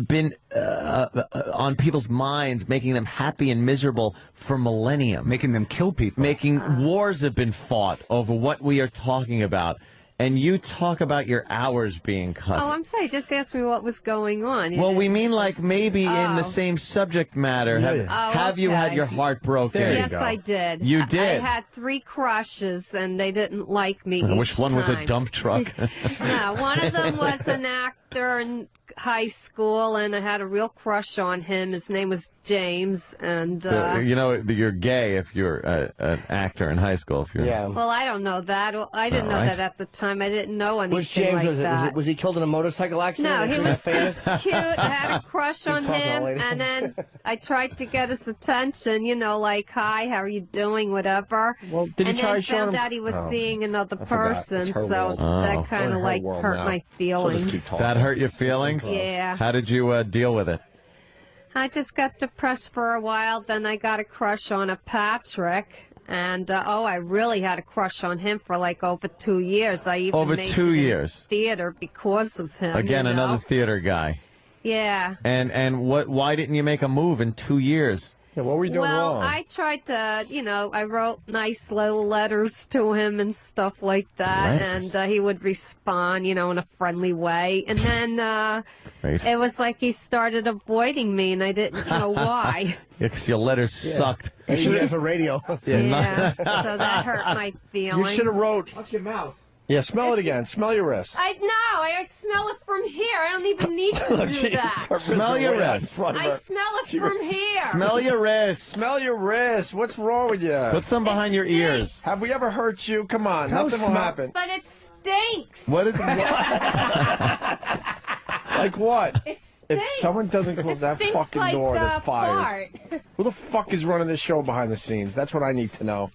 been on people's minds, making them happy and miserable for millennium, making them kill people, making wars have been fought over what we are talking about. And you talk about your hours being cut. Oh, I'm sorry. Just ask me what was going on. Well, we mean like maybe in the same subject matter. Have you had your heart broken? Yes, I did. You did? I had 3 crushes, and they didn't like me Which one was a dump truck? No, one of them was an actor in high school, and I had a real crush on him. His name was James, and you know you're gay if you're an actor in high school. If you're Well, I don't know that. I didn't know that at the time. I didn't know anything Which James like that. Was he killed in a motorcycle accident? No, he was just cute. I had a crush on him, and then I tried to get his attention, you know, like, hi, how are you doing, whatever. Well, did and you try then showing found him? out he was seeing another person, so world. that kind of like hurt my feelings. That hurt your feelings? Yeah. How did you deal with it? I just got depressed for a while, then I got a crush on a Patrick. And, I really had a crush on him for like over 2 years. I even Over made 2 it in years? theater because of him. Again, you know? another theater guy. Yeah. And why didn't you make a move in 2 years? Yeah, what were you doing well, wrong? I tried to, I wrote nice little letters to him and stuff like that, and he would respond, in a friendly way. And then it was like he started avoiding me, and I didn't know why. Because your letters sucked. You should have a radio. Yeah, so that hurt my feelings. You should have wrote. Watch your mouth. Yeah, smell it again. Smell your wrist. I smell it from here. I don't even need to do that. Smell your wrist. I smell it from here. Smell your wrist. Smell your wrist. What's wrong with you? Put some behind your ears. Have we ever hurt you? Come on, nothing will happen. But it stinks. What is Like what? It stinks. If someone doesn't close that fucking like, door, they're fired. fart. Who the fuck is running this show behind the scenes? That's what I need to know.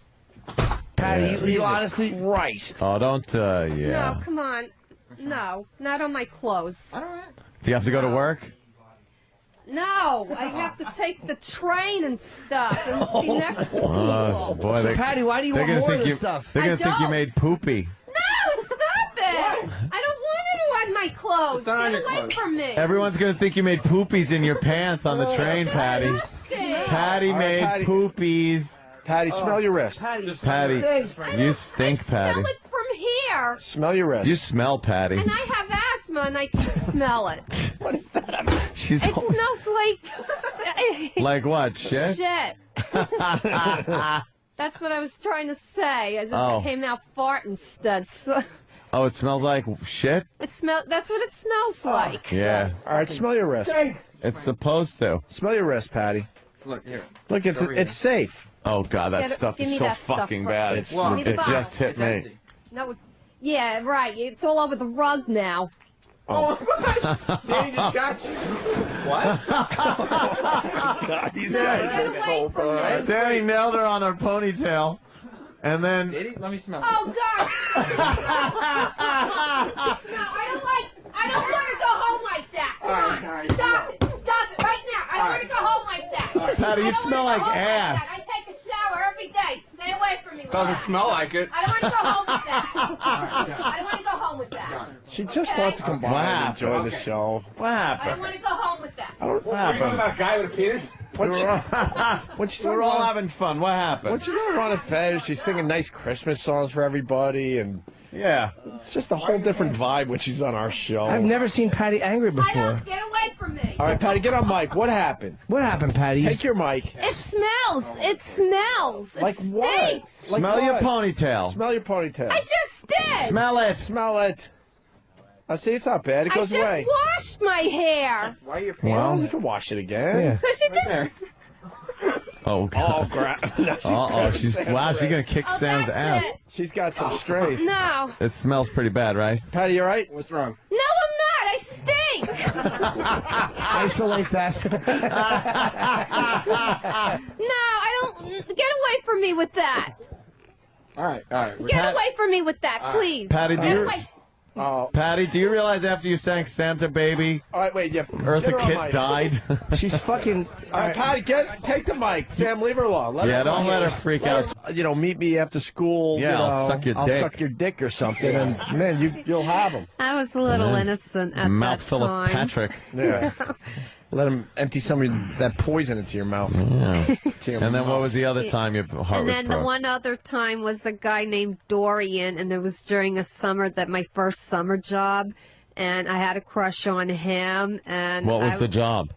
Patty, you honestly, Christ. Oh, don't, yeah. No, come on. No, not on my clothes. Do you have to go to work? No, I have to take the train and stuff and be next to people. Oh, boy, So, Patty, why do you want more of this stuff? They're going to think you made poopy. No, stop it! I don't want it on my clothes. Get away from me. Everyone's going to think you made poopies in your pants on the train, Patty. Patty made Patty. poopies. Patty, smell your wrist. Patty, you stink, Patty. Smell it from here. Smell your wrist. You smell, Patty. And I have asthma and I can smell it. She's It smells like... like what, shit? Shit. That's what I was trying to say. I just came out fart instead. So Oh, it smells like shit? that's what it smells like. Yeah. All right, smell your wrist. It's supposed to. Smell your wrist, Patty. Look here. Look, it's safe. Oh, God, that Give stuff me is so that stuff fucking first. bad. Give me the It box. just hit me. No, it's... Yeah, right. It's all over the rug now. Danny just got you. What? God, these guys are so bad. Danny nailed her on her ponytail. And then... Did he? Let me smell. Oh, God! No, I don't want to go home like that. Come on, stop it. Stop it right now. I don't want to go home like that. Patty, you I don't smell wanna like go home ass. that. I take a shower every day. Stay away from me with Doesn't that. smell like it. I don't want to go home with that. I don't want to go home with that. She just wants to come by What and enjoy happened? the show. What I happened? don't want to go home with that. What happened? about a guy with a penis? We're all having fun. What happened? When she's on Ron Fez, she's singing nice Christmas songs for everybody, and Yeah. it's just a whole different vibe when she's on our show. I've never seen Patty angry I before. don't. Get away from me. All right, Patty, get on mic. What happened? What happened, Patty? Take your mic. It smells. It smells. Like it what? stinks. Like Smell your what? ponytail. Smell your ponytail. I just did. Smell it. Smell it. I see it's not bad. It I goes just away. washed my hair. Why are your Well, pants? you can wash it again. Because you just... Oh, Oh, God. crap. Uh-oh. She's gonna kick Oh, Sam's that's ass. it. She's got some strength. No. It smells pretty bad, right? Patty, you all right? What's wrong? No, I'm not. I stink. Isolate that. No, I don't. Get away from me with that. All right, all right. Get away from me with that, please. Patty, do Get you, away. Oh, Patty, do you realize after you sang Santa Baby, all right, wait. Yeah. Eartha get her on Kitt mic. died? She's fucking. All right, Patty, take the mic. Sam, leave her alone. Let Yeah, her don't let her freak out. meet me after school. Yeah, you know, I'll suck your I'll dick. suck your dick or something, and man, you'll have them. I was a little innocent at Mouthful that of time. Patrick. Yeah. Let him empty some of that poison into your mouth. Yeah. To your And then what mouth. was the other time your heart And was then the broke? one other time was a guy named Dorian, and it was during a summer that my first summer job, and I had a crush on him. And What was the job?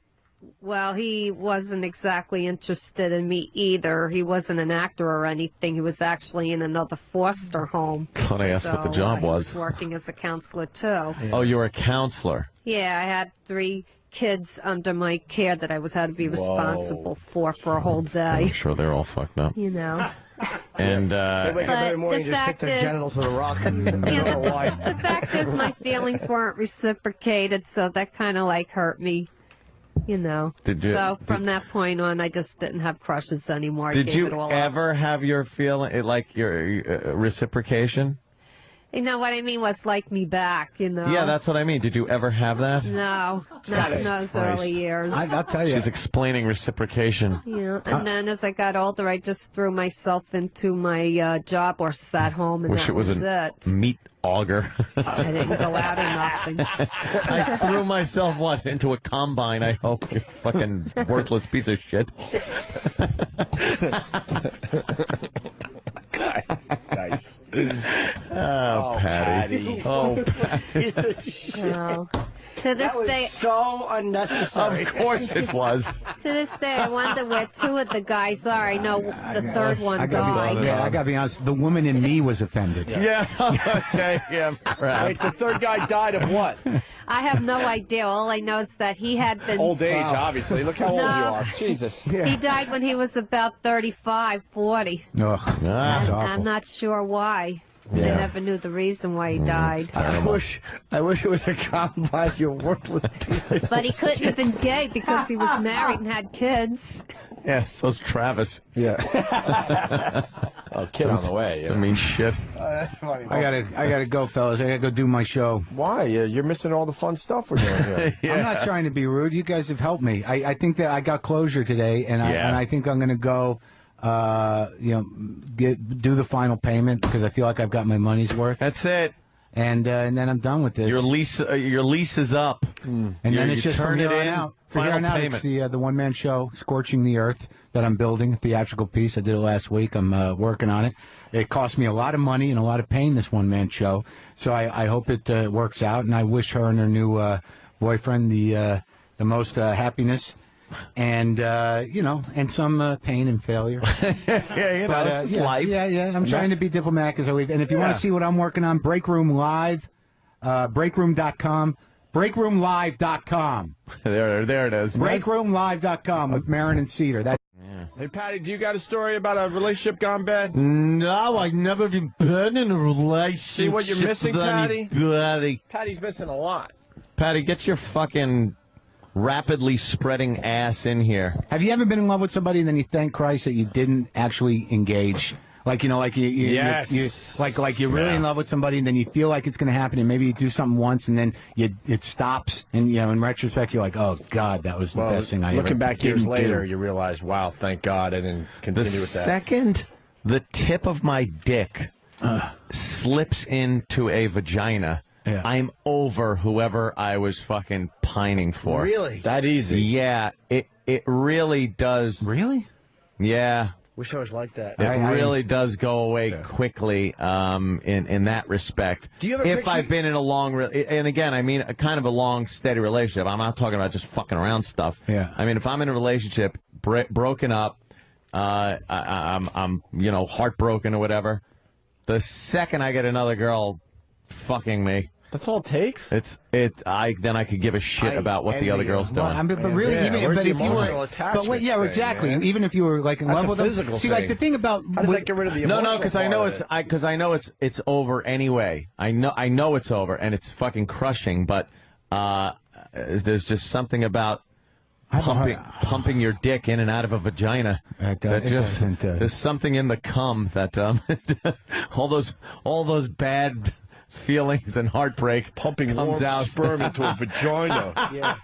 Well, he wasn't exactly interested in me either. He wasn't an actor or anything. He was actually in another foster home. Thought I asked what the job He was. was working as a counselor too. Oh, you were a counselor. Yeah, I had 3 kids under my care that I had to be responsible for a whole day. I'm sure they're all fucked up. You know. And They wake up But every morning the and just hit fact their is- genitals with a rock. Yeah, I don't know why. the fact is my feelings weren't reciprocated, so that kind of like hurt me, you know. So from that point on, I just didn't have crushes anymore. I did gave you it all up. ever have your feeling, like your reciprocation? You know what I mean? Was like me back, you know. Yeah, that's what I mean. Did you ever have that? No, not in those early years. I'll tell you. She's explaining reciprocation. Yeah, and then as I got older, I just threw myself into my job or sat home, and Wish that it was it. a meat auger. I didn't go out or nothing. I threw myself, into a combine, I hope, you fucking worthless piece of shit. Nice. Oh, Patty. Oh, Patty. Well, to this day, So unnecessary. Of course it was. to this day, I wonder where 2 of the guys are. I know the third one I died. gotta be honest. The woman in me was offended. Yeah, okay, yeah, Wait, perhaps. the third guy died of what? I have no idea. All I know is that he had been. Old age, obviously. Look how old you No. are. Jesus. He died when he was about 35, 40. Ugh, that's I'm awful. not sure why. Yeah. I never knew the reason why he died. I wish it was a combine, you worthless piece of But he couldn't have been gay because he was married and had kids. Yeah, so's Travis. Yeah. Oh, kid on the way. I mean, shit. I gotta go, fellas. I gotta go do my show. Why? You're missing all the fun stuff we're doing here. I'm not trying to be rude. You guys have helped me. I think that I got closure today, and I think I'm gonna go. Do the final payment because I feel like I've got my money's worth. That's it. And then I'm done with this. Your lease is up. And then it's just from here on out. From here on out, it's the one-man show, Scorching the Earth, that I'm building, a theatrical piece. I did it last week. I'm working on it. It cost me a lot of money and a lot of pain, this one-man show. So I hope it works out, and I wish her and her new boyfriend the most happiness. And and some pain and failure. It's life. Yeah. I'm trying to be diplomatic as always. And if you want to see what I'm working on, Break Room Live, breakroom.com, breakroomlive.com. There it is. Breakroomlive.com with Marin and Cedar. Hey, Patty, do you got a story about a relationship gone bad? No, I've never been in a relationship. See what you're missing, Patty? Patty. Patty's missing a lot. Patty, get your fucking rapidly spreading ass in here. Have you ever been in love with somebody and then you thank Christ that you didn't actually engage? Like, you're really in love with somebody and then you feel like it's going to happen and maybe you do something once and then it stops and, in retrospect, you're like, oh, God, that was the best thing I ever did. Looking back years later, you realize, wow, thank God I didn't continue with that. The second the tip of my dick slips into a vagina, I'm over whoever I was fucking pining for. Really? That easy? Yeah, it really does. Really? Yeah. Wish I was like that. It really does go away quickly in that respect. Do you have a if picture? I've been in a long, and again, I mean, a kind of a long, steady relationship. I'm not talking about just fucking around stuff. Yeah. I mean, if I'm in a relationship, broken up, I'm heartbroken or whatever, the second I get another girl fucking me, that's all it takes. Then I could give a shit about what the other girl's doing. Exactly. Man? Even if you were like in love with them, see, like the thing about how does that get rid of the emotional because I know it's over anyway. I know it's over and it's fucking crushing. But there's just something about pumping your dick in and out of a vagina. There's something in the cum that all those bad feelings and heartbreak pumping comes out sperm into a vagina. Yeah.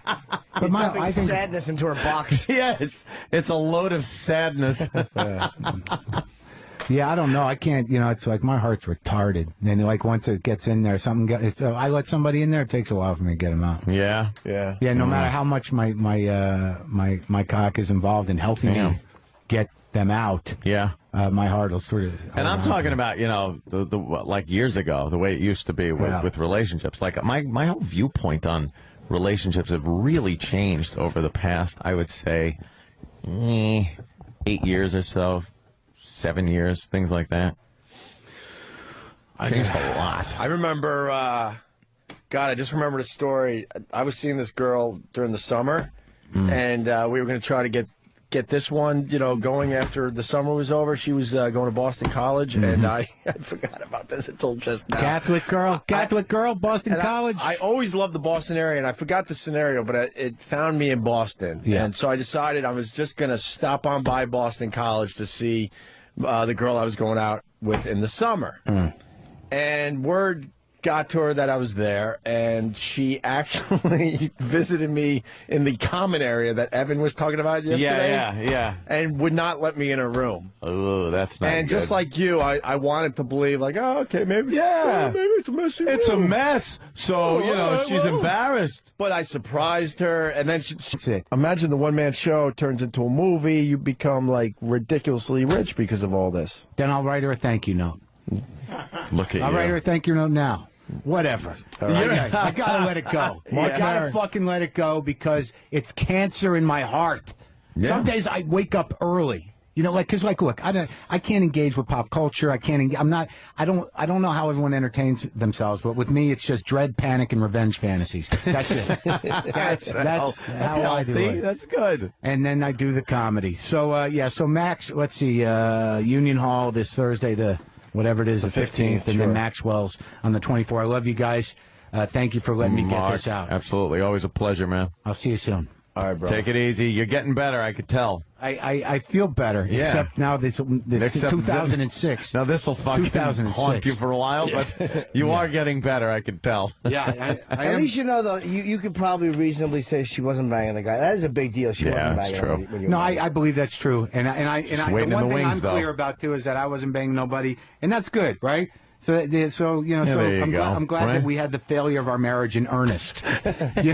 But I think sadness into her box. Yes, it's a load of sadness. Yeah, I don't know. I can't. It's like my heart's retarded. And like once it gets in there, if I let somebody in there, it takes a while for me to get them out. Yeah. No matter how much my cock is involved in helping me get them out. Yeah. My heart will sort of. And I'm talking about, the like years ago, the way it used to be with relationships. Like my whole viewpoint on relationships have really changed over the past, I would say, 8 years or so, 7 years, things like that. Changed a lot. I remember, I just remembered a story. I was seeing this girl during the summer, and we were going to try to get this one, going after the summer was over. She was going to Boston College, and I forgot about this until just now. Catholic girl, Boston College. I always loved the Boston area, and I forgot the scenario, but it found me in Boston. Yeah. And so I decided I was just going to stop on by Boston College to see the girl I was going out with in the summer. And word got to her that I was there, and she actually visited me in the common area that Evan was talking about yesterday. Yeah. And would not let me in her room. Oh, that's not And good. just like you, I wanted to believe, like, oh, okay, maybe it's a messy room. It's a mess. So, she's embarrassed. But I surprised her, and then she imagine the one-man show turns into a movie. You become, like, ridiculously rich because of all this. Then I'll write her a thank you note. Look at you. I'll write her a thank you note now. Whatever. Right. I gotta let it go. I gotta fucking let it go because it's cancer in my heart. Yeah. Some days I wake up early. Because look, I can't engage with pop culture. I can't. I don't know how everyone entertains themselves, but with me, it's just dread, panic, and revenge fantasies. That's it. That's how I do it. That's good. And then I do the comedy. So So Max, let's see, Union Hall this Thursday, whatever it is, the 15th, and then Maxwell's on the 24th. I love you guys. Thank you for letting me get this out. Absolutely. Always a pleasure, man. I'll see you soon. All right, bro. Take it easy. You're getting better, I could tell. I feel better, Yeah. except now this Except 2006. Now this will fucking 2006. haunt you for a while, but you are getting better, I can tell. Yeah, I At am. least you know, though, you could probably reasonably say she wasn't banging the guy. That is a big deal. She wasn't that's banging true. him when you No, were I believe that's true, and Just the waiting in one the thing wings, I'm though. clear about too is that I wasn't banging nobody, and that's good, right? So, there you go, I'm glad right? that we had the failure of our marriage in earnest. Any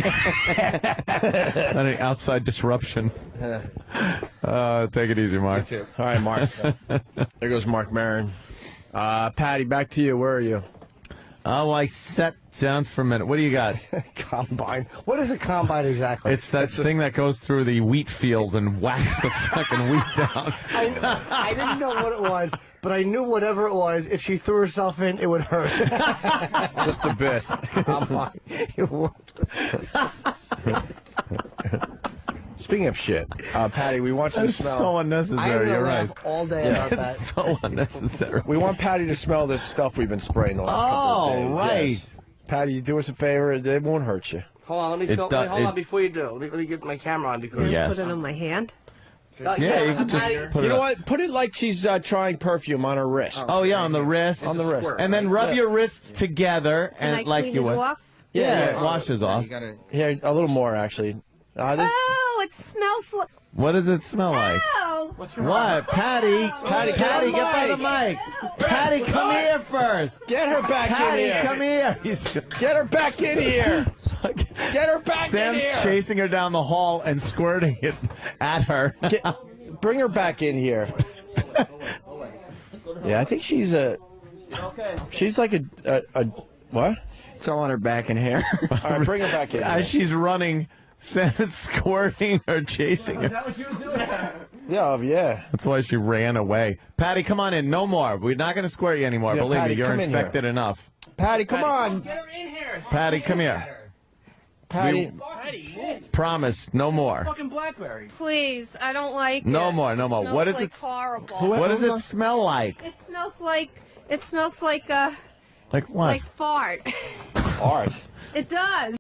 outside disruption. Take it easy, Mark. All right, Mark. There goes Mark Maron. Patty, back to you. Where are you? Oh, I sat down for a minute. What do you got? Combine. What is a combine exactly? It's that thing that goes through the wheat fields and whacks the fucking wheat down. I didn't know what it was, but I knew whatever it was, if she threw herself in, it would hurt. Just a bit. Speaking of shit, Patty, we want you to That's smell. so unnecessary. I'm gonna You're laugh right. all day about that. It's so unnecessary. We want Patty to smell this stuff we've been spraying the last couple of days. right. Yes. Patty, you do us a favor. It won't hurt you. Hold on, let me It film. do- Hold it- on before you do. Let me get my camera on because. Yes. Put it on my hand. Yeah, you can just put You it know up. what? Put it like she's trying perfume on her wrist. Oh, yeah, on the wrist. On the wrist. And then rub your wrists together Can I and like clean you it would. off? Yeah, it washes off. Here, a little more, actually. This, Oh, it smells like. What does it smell like? Oh, What? Patty, Patty, get by the mic. Patty, come here first. get her back Patty, in here. come here. Get her back in here. Get her back Sam's in here. chasing her down the hall and squirting it at her. Bring her back in here. Yeah, I think she's she's like a what? It's all on her back and hair. All right, bring her back in. As Here. she's running, Sam's squirting her, chasing her. what you were doing? Yeah. That's why she ran away. Patty, come on in. No more. We're not going to square you anymore. Yeah, Believe Patty, me, you're come in infected enough. Patty, come on. Get her in here. Patty, come here. Patty. Promise, no more. Fucking Blackberry. please, I don't like it. No more, no more. It What smells is like it? horrible. What does it smell like? It smells like. It smells like Like what? like fart. Art. It does.